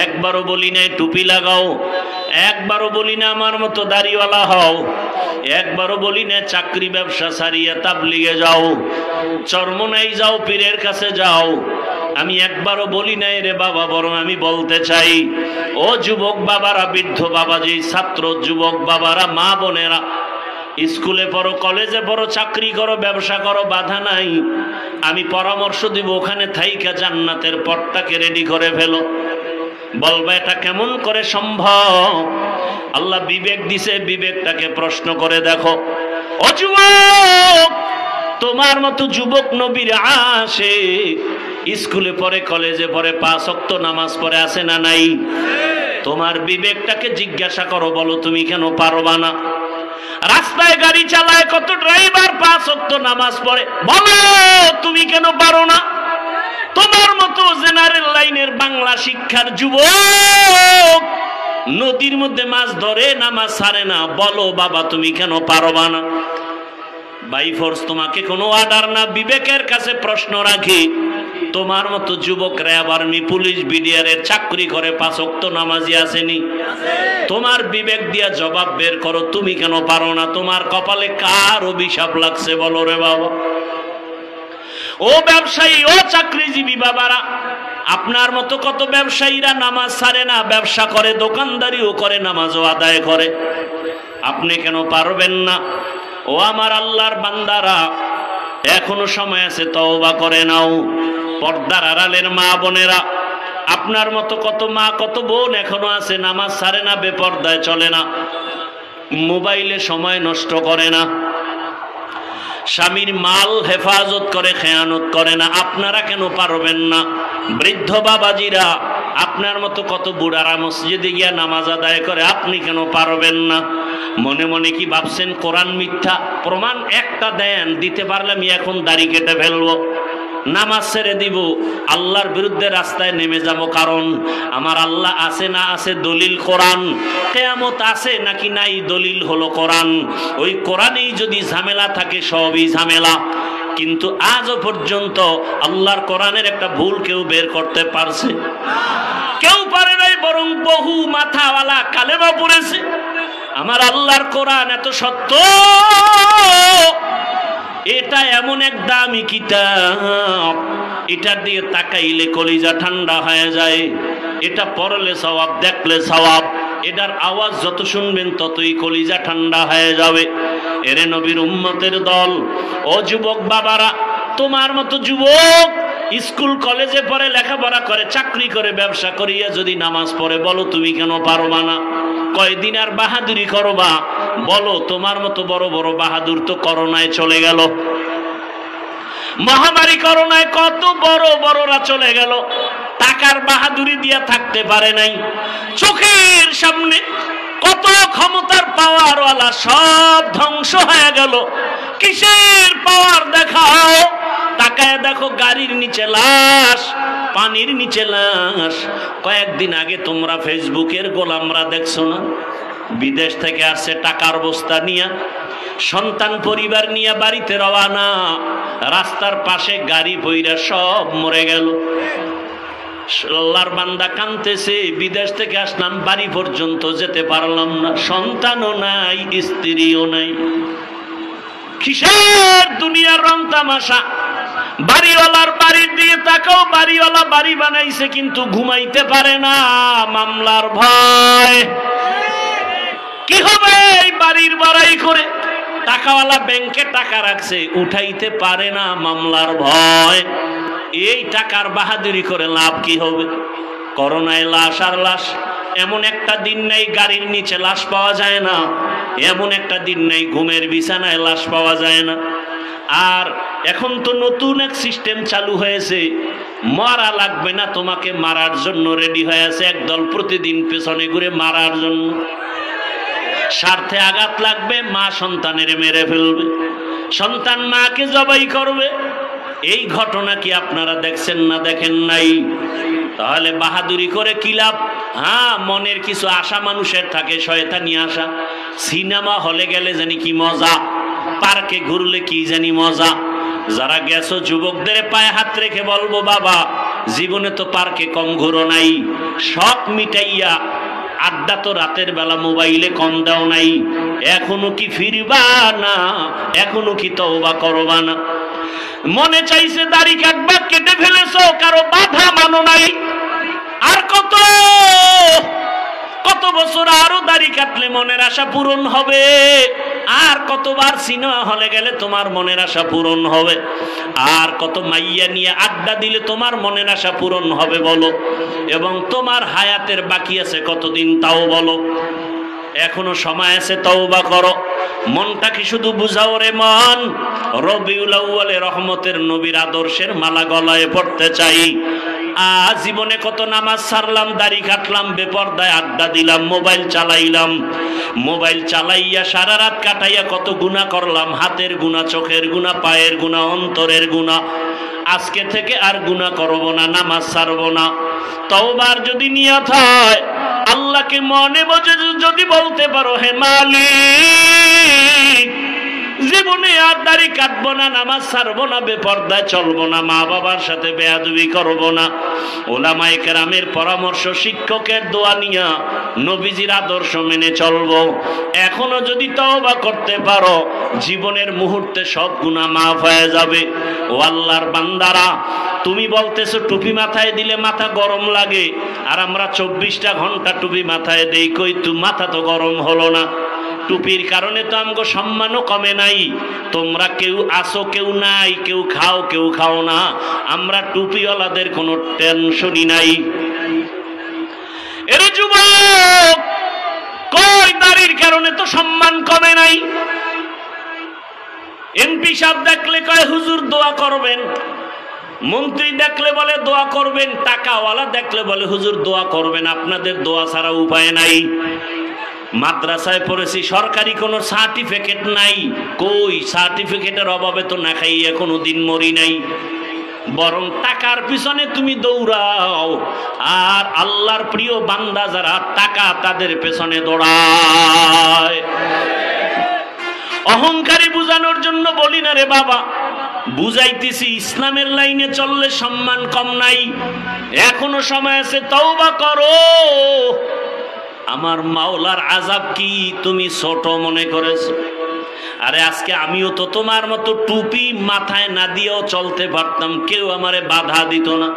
একবারও বলি নাই টুপি লাগাও। একবারও বলি না আমার মতো দাড়িওয়ালা হও। একবারও বলি না চাকরি ব্যবসা সারিয়া তাবলিগে যাও, চরমনাই যাও, পীরের কাছে যাও। আমি একবারও বলি নাই রে বাবা, বরং আমি বলতে চাই ও যুবক বাবারা, বৃদ্ধ বাবাজি, ছাত্র যুবক বাবারা, মা বোনেরা, স্কুলে পড়ো, কলেজে পড়ো, চাকরি করো, ব্যবসা করো, বাধা নাই। আমি পরামর্শ দিব ওখানে থাইকা জান্নাতের পথটাকে রেডি করে ফেলো। বলবা এটা কেমন করে সম্ভব? আল্লাহ বিবেক দিছে, বিবেকটাকে প্রশ্ন করে দেখো। ও যুবক, তোমার মতো যুবক নবীর আশিক, স্কুলে পড়ে, কলেজে পড়ে, 5 ওয়াক্ত নামাজ পড়ে, আছে না নাই? তোমার বিবেকটাকে জিজ্ঞাসা করো, বলো তুমি কেন পারবা না? রাস্তায় গাড়ি চালায় কত ড্রাইভার 5 ওয়াক্ত নামাজ পড়ে, বলো তুমি কেন পারো না? তোমার মতো জেনারেল লাইনের বাংলা শিক্ষার যুবক নদীর মধ্যে মাছ ধরে নামাজ ছাড়ে না, বলো বাবা তুমি কেন পারবা না? বাই ফোর্স তোমাকে কোনো অর্ডার না, বিবেকের কাছে প্রশ্ন রাখি। তোমার মতো যুবক র্যাব, আর্মি, পুলিশ, বিডিআরের চাকরি করে, 5 ওয়াক্ত নামাজি আসেনি? তোমার বিবেক দিয়া জবাব বের করো, তুমি কেন পারো না? তোমার কপালে কার অভিশাপ লাগছে বলো রে বাবা? ও ব্যবসায়ী, ও চাকরিজীবী বাবারা, আপনার মতো কত ব্যবসায়ীরা নামাজ ছাড়ে না, ব্যবসা করে, দোকানদারিও করে, নামাজও আদায় করে। আপনি কেন পারবেন না? ও আমার আল্লাহর বান্দারা, এখনো সময় আছে, তওবা করে নাও। পর্দার আড়ালের মা বোনেরা, আপনার মতো কত মা কত বোন এখনো আছে, নামাজ ছাড়ে না, বেপর্দায় চলে না, মোবাইলে সময় নষ্ট করে না, স্বামীর মাল হেফাজত করে, খেয়ানত করে না। আপনারা কেন পারবেন না? বৃদ্ধ বাবাজিরা, আপনার মতো কত বুড়ারা মসজিদে গিয়া নামাজ আদায় করে, আপনি কেন পারবেন না? মনে মনে কি ভাবছেন কোরআন মিথ্যা? প্রমাণ একটা দেন, দিতে পারলে আমি এখন দাড়ি কেটে ফেলবো, নামাজ ছেড়ে দিব, আল্লাহর বিরুদ্ধে রাস্তায় নেমে যাব। কারণ আমার আল্লাহ আছে না আছে দলিল কোরআন, কিয়ামত আছে নাকি নাই দলিল হলো কোরআন। ওই কোরআনেই যদি ঝামেলা থাকে, সবই ঝামেলা। কিন্তু আজও পর্যন্ত আল্লাহর কোরআনের একটা ভুল কেউ বের করতে পারছে? কেউ পারে নাই, বরং বহু মাথাওয়ালা কালেমা পড়েছে। আমার আল্লাহর কোরআন এত সত্য, এটা এমন এক দামি কিতাব, এটা দিয়ে তাকাইলে কলিজা ঠান্ডা হয়ে যায়। এটা পড়লে সওয়াব, দেখলে সওয়াব, এটার আওয়াজ যত শুনবেন ততই কলিজা ঠান্ডা হয়ে যাবে। এরে নবীর উম্মতের দল, ও যুবক বাবারা, তোমার মতো যুবক স্কুল কলেজে পড়ে, লেখাপড়া করে, চাকরি করে, ব্যবসা করিয়া যদি নামাজ পড়ে, বলো তুমি কেন পারবা না? কয়দিন আর বাহাদুরি করবা? বলো, তোমার মতো বড় বড় বাহাদুর তো করোনায় চলে গেল। মহামারী করোনায় কত বড় বড়রা চলে গেল, টাকার বাহাদুরি দিয়া থাকতে পারে নাই। চোখের সামনে কত ক্ষমতার পাওয়ারওয়ালা সব ধ্বংস হয়ে গেল। কিসের পাওয়ার দেখাও? তাকায় দেখো, গাড়ির নিচে লাশ, পানির নিচে লাশ। কয়েকদিন আগে তোমরা ফেসবুকের গোলামরা দেখছো না? বিদেশ থেকে আসছে টাকার বস্তা নিয়ে, সন্তান পরিবার নিয়ে বাড়িতে রওয়ানা, রাস্তার পাশে গাড়ি বইরা সব মরে গেল। আল্লাহর বান্দা কাঁদতেছে, বিদেশ থেকে আসলাম, বাড়ি পর্যন্ত যেতে পারলাম না, সন্তানও নাই, স্ত্রীও নাই। কিসের দুনিয়ার রং তামাশা? বাড়িওয়ালার বাড়ির দিকে তাকাও, বাড়িওয়ালা বাড়ি বানাইছে কিন্তু ঘুমাইতে পারে না, মামলার ভয়। কি হবে এই বাড়ির বাড়াই করে? টাকাওয়ালা ব্যাংকে টাকা রাখছে, উঠাইতে পারে না, মামলার ভয়। এই টাকার বাহাদুরি করে লাভ কি হবে? করোনায় লাশ আর লাশ। এমন একটা দিন নেই গাড়ির নিচে লাশ পাওয়া যায় না, এমন একটা দিন নেই ঘুমের বিছানায় লাশ পাওয়া যায় না। আর এখন তো নতুন এক সিস্টেম চালু হয়েছে, মারা লাগবে না, তোমাকে মারার জন্য রেডি হয়ে আছে একদল, প্রতিদিন পেছনে ঘুরে মারার জন্য। স্বার্থে আঘাত লাগবে, মা সন্তানের মেরে ফেলবে, সন্তান মাকে জবাই করবে। এই ঘটনা কি আপনারা দেখছেন না দেখেন নাই? তাহলে বাহাদুরি করে কি লাভ? হ্যাঁ, মনের কিছু আশা মানুষের থাকে, শয়তানি আশা। সিনেমা হলে গেলে জানি কি মজা, পার্কে ঘুরলে কি জানি মজা। যারা গেছো যুবকদের পায়ে হাত রেখে বলবো, বাবা জীবনে তো পার্কে কম ঘুরো নাই, শখ মিটাইয়া আড্ডা তো রাতের বেলা মোবাইলে কম দাও নাই, এখনো কি ফিরবা না? এখনো কি তওবা করবা না? মনে চাইছে দাড়ি কাটবা, কেটে ফেলেছো, কারো বাধা মানো নাই। আর কত কত বছর আরো দাড়ি কাটলে মনের আশা পূরণ হবে? আর কতবার সিনেমা হলে গেলে তোমার মনের আশা পূরণ হবে? আর কত মাইয়া নিয়ে আড্ডা দিলে তোমার মনের আশা পূরণ হবে বলো? এবং তোমার হায়াতের বাকি আছে কতদিন তাও বলো? এখনো সময় আছে, তওবা করো। মনটা কি শুধু বুঝাও রে মন, রবিউল আউয়ালে রহমতের নবীর আদর্শের মালা গলায় পড়তে চাই। জীবনে কত নামাজ ছাড়লাম, দাড়ি কাটলাম, বেপরদায় আড্ডা দিলাম, মোবাইল চালাইলাম, মোবাইল চালাইয়া সারা রাত কাটাইয়া কত গুনাহ করলাম, হাতের গুনাহ, চোখের গুনাহ, পায়ের গুনাহ, অন্তরের গুনাহ। আজকে থেকে আর গুনাহ করব না, নামাজ ছাড়ব না। তওবার যদি নিয়ত হয়, আল্লাহকে মনে বুঝে যদি বলতে পারো, হে মালিক, জীবনে আর দাড়ি কাটবো না, নামাজ ছাড়বো না, বেপরদায় চলবো না, মা বাবার সাথে বেয়াদবি করবো না, ওলামায়ে কেরামের পরামর্শ, শিক্ষকের দোয়া নিয়া নবীজির আদর্শ মেনে চলবো। এখনো যদি তওবা করতে পারো, জীবনের মুহূর্তে সব গুনাহ মাফ হয়ে যাবে। ও আল্লাহর বান্দারা, তুমি বলতেছো টুপি মাথায় দিলে মাথা গরম লাগে, আর আমরা 24টা ঘন্টা টুপি মাথায় দেই, কই তু মাথা তো গরম হলো না। টুপির কারণে তো আমগো সম্মানও কমে নাই। তোমরা কেউ আসো, কেউ নাই, কেউ খাও, কেউ খাও না, আমরা টুপিওয়ালাদের কোনো টেনশনই নাই। এরে যুবক, কই দাড়ির কারণে তো সম্মান কমে নাই। এমপি সাহেব দেখলে কয় হুজুর দোয়া করবেন, মন্ত্রী দেখলে বলে দোয়া করবেন, টাকাওয়ালা দেখলে বলে হুজুর দোয়া করবেন, আপনাদের দোয়া ছাড়া উপায় নাই। মাদ্রাসায় পড়েছি, সরকারি কোনো সার্টিফিকেট নাই, কই সার্টিফিকেটের অভাবে তো না খাইয়ে কোনো দিন মরি নাই। বরং টাকার পিছনে তুমি দৌড়াও, আর আল্লাহর প্রিয় বান্দা যারা, টাকা তাদের পেছনে দৌড়ায়। অহংকারী বুঝানোর জন্য বলি না রে বাবা, বুঝাইতেছি ইসলামের লাইনে চললে সম্মান কম নাই। এখনো সময় আছে, তওবা করো। আমার মাওলার আযাব কি তুমি ছোট মনে করেছো? আরে আজকে আমিও তো তোমার মতো টুপি মাথায় না দিয়েও চলতে পারতাম, কেউ আমারে বাধা দিত না।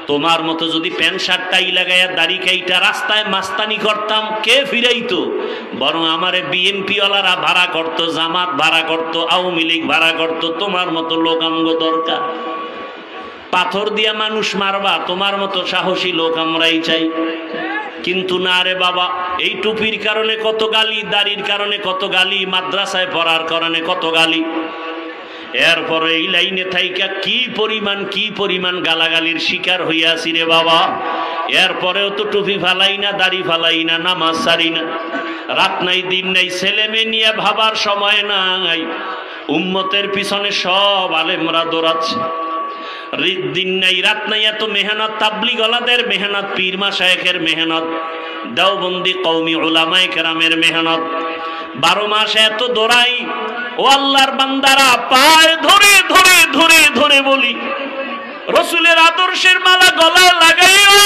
তোমার মতো যদি প্যান্ট শার্ট টাই লাগাইয়া দাড়ি কাইটা রাস্তায় মাস্তানি করতাম, কে ফিরাইতো? বরং আমারে বিএনপি ওয়ালারা ভাড়া করতো, জামাত ভাড়া করতো, আওয়ামী লীগ ভাড়া করতো। তোমার মতো লোক আমগো দরকার। পাথর দিয়া মানুষ মারবা, তোমার মতো সাহসী লোক আমরাই চাই। কিন্তু না রে বাবা, এই টুপির কারণে কত গালি, দাড়ির কারণে কত গালি, মাদ্রাসায় পড়ার কারণে কত গালি। এরপরে এই লাইনে থাইকা কি পরিমাণ গালাগালির শিকার হইয়াছি রে বাবা। এরপরেও তো টুপি ফালাই না, দাড়ি ফালাই না, নামাজ ছাড়ি না। রাত নাই দিন নাই, ছেলে মেয়ে নিয়ে ভাবার সময় নাই। উম্মতের পিছনে সব আলেমরা দৌড়াচ্ছে, দিন নাই রাত নাই, এত মেহনত, তাবলীগওয়ালাদের মেহনত, পীর মাশায়েখের মেহনত, দেওবন্দি কওমি উলামায়ে কেরামের মেহনত। 12 মাস এত দৌড়াই। ও আল্লাহর বান্দারা, পায়ে ধরে ধরে ধরে ধরে বলি, রসুলের আদর্শের মালা গলায় লাগাইও।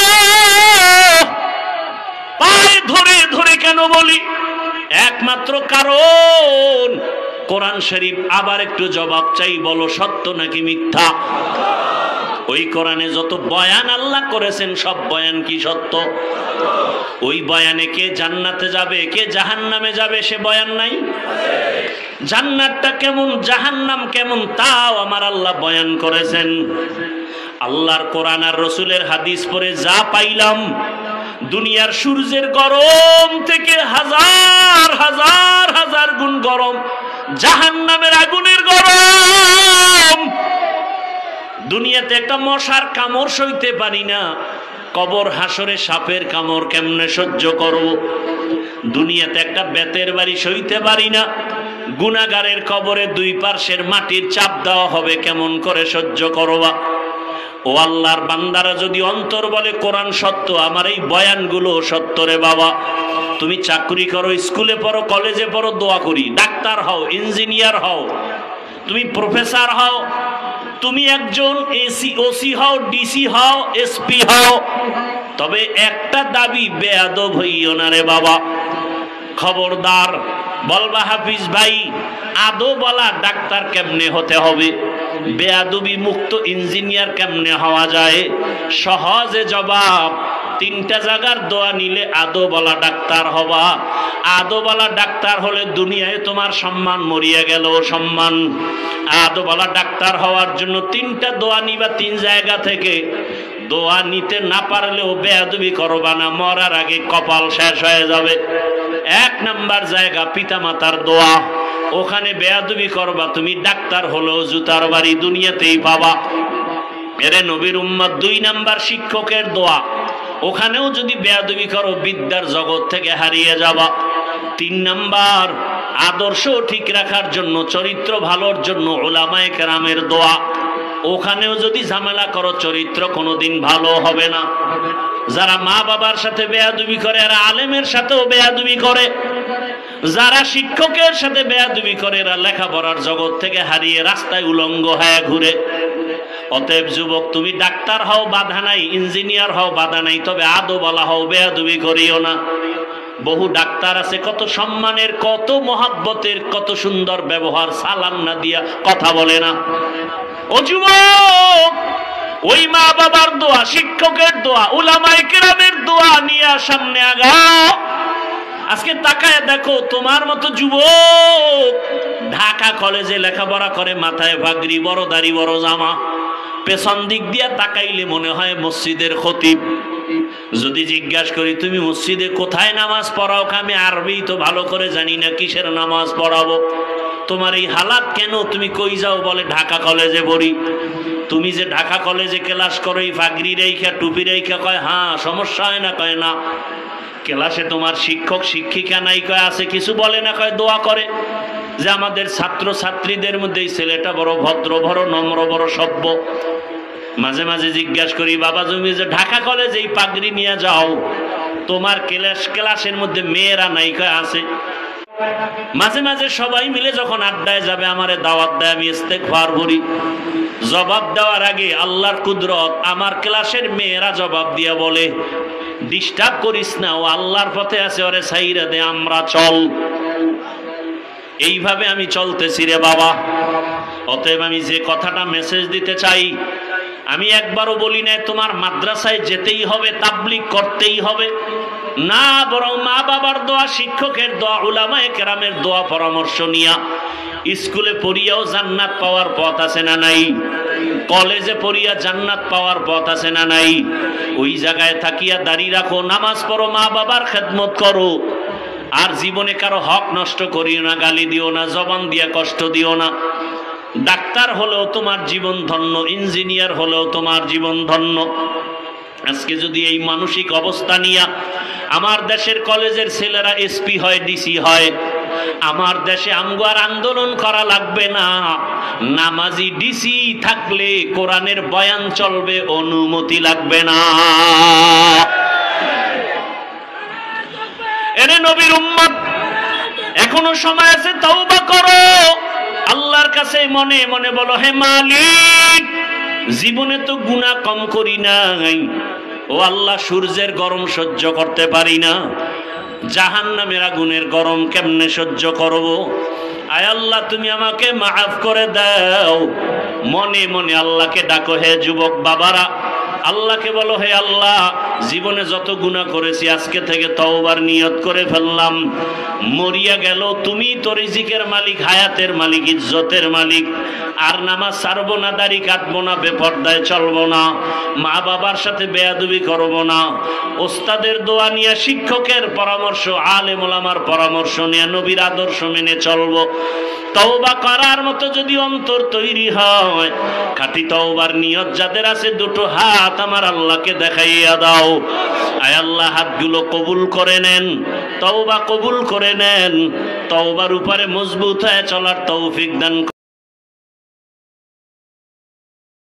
পায়ে ধরে ধরে কেন বলি? একমাত্র কারণ কোরআন শরীফ। আবার একটু জবাব চাই, বলো সত্য নাকি মিথ্যা? ওই কোরআনে যত বয়ান আল্লাহ করেছেন, সব বয়ান কি সত্য? ওই বয়ানে কে জান্নাতে যাবে, কে জাহান্নামে যাবে, সে বয়ান নাই? জান্নাতটা কেমন, জাহান্নাম কেমন, তাও আমার আল্লাহ বয়ান করেছেন। আল্লাহর কোরআন আর রসুলের হাদিস পড়ে যা পাইলাম, দুনিয়ার সূর্যের গরম থেকে হাজার হাজার হাজার গুণ গরম জাহান্নামের আগুনের গরম। দুনিয়াতে একটা মশার কামড় সইতে পারি না, কবর হাসরে সাপের কামড় কেমনে সহ্য করব? দুনিয়াতে একটা বেতের বাড়ি সইতে পারি না, গুনাহগারের কবরে 2 পার্শ্বের মাটির চাপ দেওয়া হবে, কেমন করে সহ্য করবা? ও আল্লাহর বান্দারা, যদি অন্তর বলে কোরআন সত্য, আমার এই বয়ানগুলো সত্য রে বাবা। তুমি চাকরি করো, স্কুলে পড়ো, কলেজে পড়ো, দোয়া করি, ডাক্তার হও, ইঞ্জিনিয়ার হও, তুমি প্রফেসর হও, তুমি একজন ওসি হও, ডিসি হও, এসপি হও, তবে একটা দাবি, বেয়াদব হইও না রে বাবা। খবরদার। বলবা হাফিজ ভাই, আদো বলা ডাক্তার কেমনে হতে হবে, বেয়াদবি মুক্ত ইঞ্জিনিয়ার কেমনে হওয়া যায়? সহজে জবাব, 3টা জায়গার দোয়া নিলে আদো বলা ডাক্তার হবা। আদো বলা ডাক্তার হলে দুনিয়ায় তোমার সম্মান মরিয়া গেল সম্মান। আদো বলা ডাক্তার হওয়ার জন্য 3টা দোয়া নিবা, 3 জায়গা থেকে। দোয়া নিতে না পারলেও বেয়াদবি করবা না, মরার আগে কপাল শেষ হয়ে যাবে। এক নাম্বার জায়গা পিতামাতার দোয়া। ওখানে বেয়াদবি করবা তুমি, ডাক্তার হলো জুতার বাড়ি দুনিয়াতেই পাবা। এরে নবীর উম্মত, দুই নাম্বার শিক্ষকের দোয়া। ওখানেও যদি বেয়াদবি করো বিদ্যার জগৎ থেকে হারিয়ে যাবা। তিন নাম্বার আদর্শ ঠিক রাখার জন্য, চরিত্র ভালোর জন্য উলামায়ে কেরামের দোয়া। ওখানেও যদি ঝামেলা করো চরিত্র কোনোদিন ভালো হবে না। যারা মা বাবার সাথে বেয়াদবি করে এরা আলেমের সাথেও বেয়াদবি করে, যারা শিক্ষকের সাথে বেয়াদবি করে এরা লেখাপড়ার জগৎ থেকে হারিয়ে রাস্তায় উলঙ্গ হয়ে ঘুরে। অতএব যুবক, তুমি ডাক্তার হও বাধা নাই, ইঞ্জিনিয়ার হও বাধা নাই, তবে আদোওয়ালা হও, বেয়াদবি করিও না। বহু ডাক্তার আছে কত সম্মানের, কত মহাব্বতের, কত সুন্দর ব্যবহার, সালাম না দিয়া কথা বলে না। ও যুবক, ওই মা বাবার দোয়া, শিক্ষকের দোয়া, উলামায়ে কেরামের দোয়া নিয়ে সামনে আগাও। আজকে তাকায় দেখো, তোমার মতো যুবক ঢাকা কলেজে লেখাপড়া করে, মাথায় পাগড়ি, বড় দাড়ি, বড় জামা, পেছন দিক দিয়া তাকাইলে মনে হয় মসজিদের খতিব। যদি জিজ্ঞাসা করি তুমি মসজিদে কোথায় নামাজ পড়াও, আমি আরবি তো ভালো করে জানি না, কিসের নামাজ পড়াবো? তোমার এই হালাত কেন? তুমি কই যাও? বলে ঢাকা কলেজে পড়ি। তুমি যে ঢাকা কলেজে ক্লাস করো এই পাগড়ি রেখা, টুপি রেখা? কয় হ্যাঁ। সমস্যা হয় না? কয় না। ক্লাসে তোমার শিক্ষক শিক্ষিকা নাই? কয় আছে। কিছু বলে না? কয় দোয়া করে যে আমাদের ছাত্র ছাত্রীদের মধ্যে এই ছেলেটা বড় ভদ্র, বড় নম্র, বড় সভ্য। মাঝে মাঝে জিজ্ঞাসা করি, বাবা তুমি যে ঢাকা কলেজে এই পাগড়ি নিয়ে যাও, তোমার ক্লাসের মধ্যে মেয়েরা নাই? কয় আছে। মাঝে মাঝে সবাই মিলে যখন আড্ডায় যাবে আমারে দাওয়াত দেয়, আমি ইস্তেগফার করি। জবাব দেওয়ার আগে আল্লাহর কুদরত, আমার ক্লাসের মেয়েরা জবাব দিয়ে বলে ডিস্টার্ব করিস না, ও আল্লাহর পথে আছে, ওরে ছাইরা দে, আমরা চল। এইভাবে আমি চলতেছি রে বাবা। অতএব আমি যে কথাটা মেসেজ দিতে চাই, আমি একবারও বলি না তোমার মাদ্রাসায় যেতেই হবে, তাবলীগ করতেই হবে না, বরং মা বাবার দোয়া, শিক্ষকের দোয়া, উলামায়ে কেরামের দোয়া পরামর্শ নিয়া স্কুলে পড়িয়াও জান্নাত পাওয়ার পথ আছে না নাই? কলেজে পড়িয়া জান্নাত পাওয়ার পথ আছে না নাই? ওই জায়গায় থাকিয়া দাঁড়িয়ে রাখো, নামাজ পড়ো, মা বাবার খেদমত করো, আর জীবনে কারো হক নষ্ট করিও না, গালি দিও না, জবান দিয়া কষ্ট দিও না। ডাক্তার হলেও তোমার জীবন ধন্য, ইঞ্জিনিয়ার হলেও তোমার জীবন ধন্য। আজকে যদি এই মানসিক অবস্থা নিয়ে আমার দেশের কলেজের ছেলেরা এসপি হয়, ডিসি হয়, আমার দেশে আমগো আর আন্দোলন করা লাগবে না। নামাজি ডিসি থাকলে কোরআনের বয়ান চলবে, অনুমতি লাগবে না। এরে নবীর উম্মত, এখনো সময় আছে, তওবা করো। আল্লাহর কাছে মনে মনে বলো, হে মালিক, জীবনে তো গুনাহ কম করি নাই। ও আল্লাহ, সূর্যের গরম সহ্য করতে পারি না, জাহান্নামের আগুনের গরম কেমনে সহ্য করব? আয় আল্লাহ, তুমি আমাকে মাফ করে দাও। মনে মনে আল্লাহকে ডাকো। হে যুবক বাবারা, আল্লাহকে বলো, হে আল্লাহ, জীবনে যত গুনাহ করেছি আজকে থেকে তওবার নিয়ত করে ফেললাম। মরিয়া গেল, তুমি তো রিজিকের মালিক, হায়াতের মালিক, ইজ্জতের মালিক। আর নামাজ ছাড়বো না, দাড়ি কাটবো না, বেপরদায় চলবো না, মা বাবার সাথে বেয়াদবি করবো না, ওস্তাদের দোয়া নিয়ে, শিক্ষকের পরামর্শ, আলেম ওলামার পরামর্শ নিয়ে নবীর আদর্শ মেনে চলবো। তওবা করার মতো যদি অন্তর তৈরি হয়, খাঁটি তওবার নিয়ত যাদের আছে, দুটো হাত আমার আল্লাহকে দেখাইয়া দাও। আয় আল্লাহ, হাতগুলো কবুল করে নেন, তওবা কবুল করে নেন, তওবার উপরে মজবুত হয়ে চলার তৌফিক দান।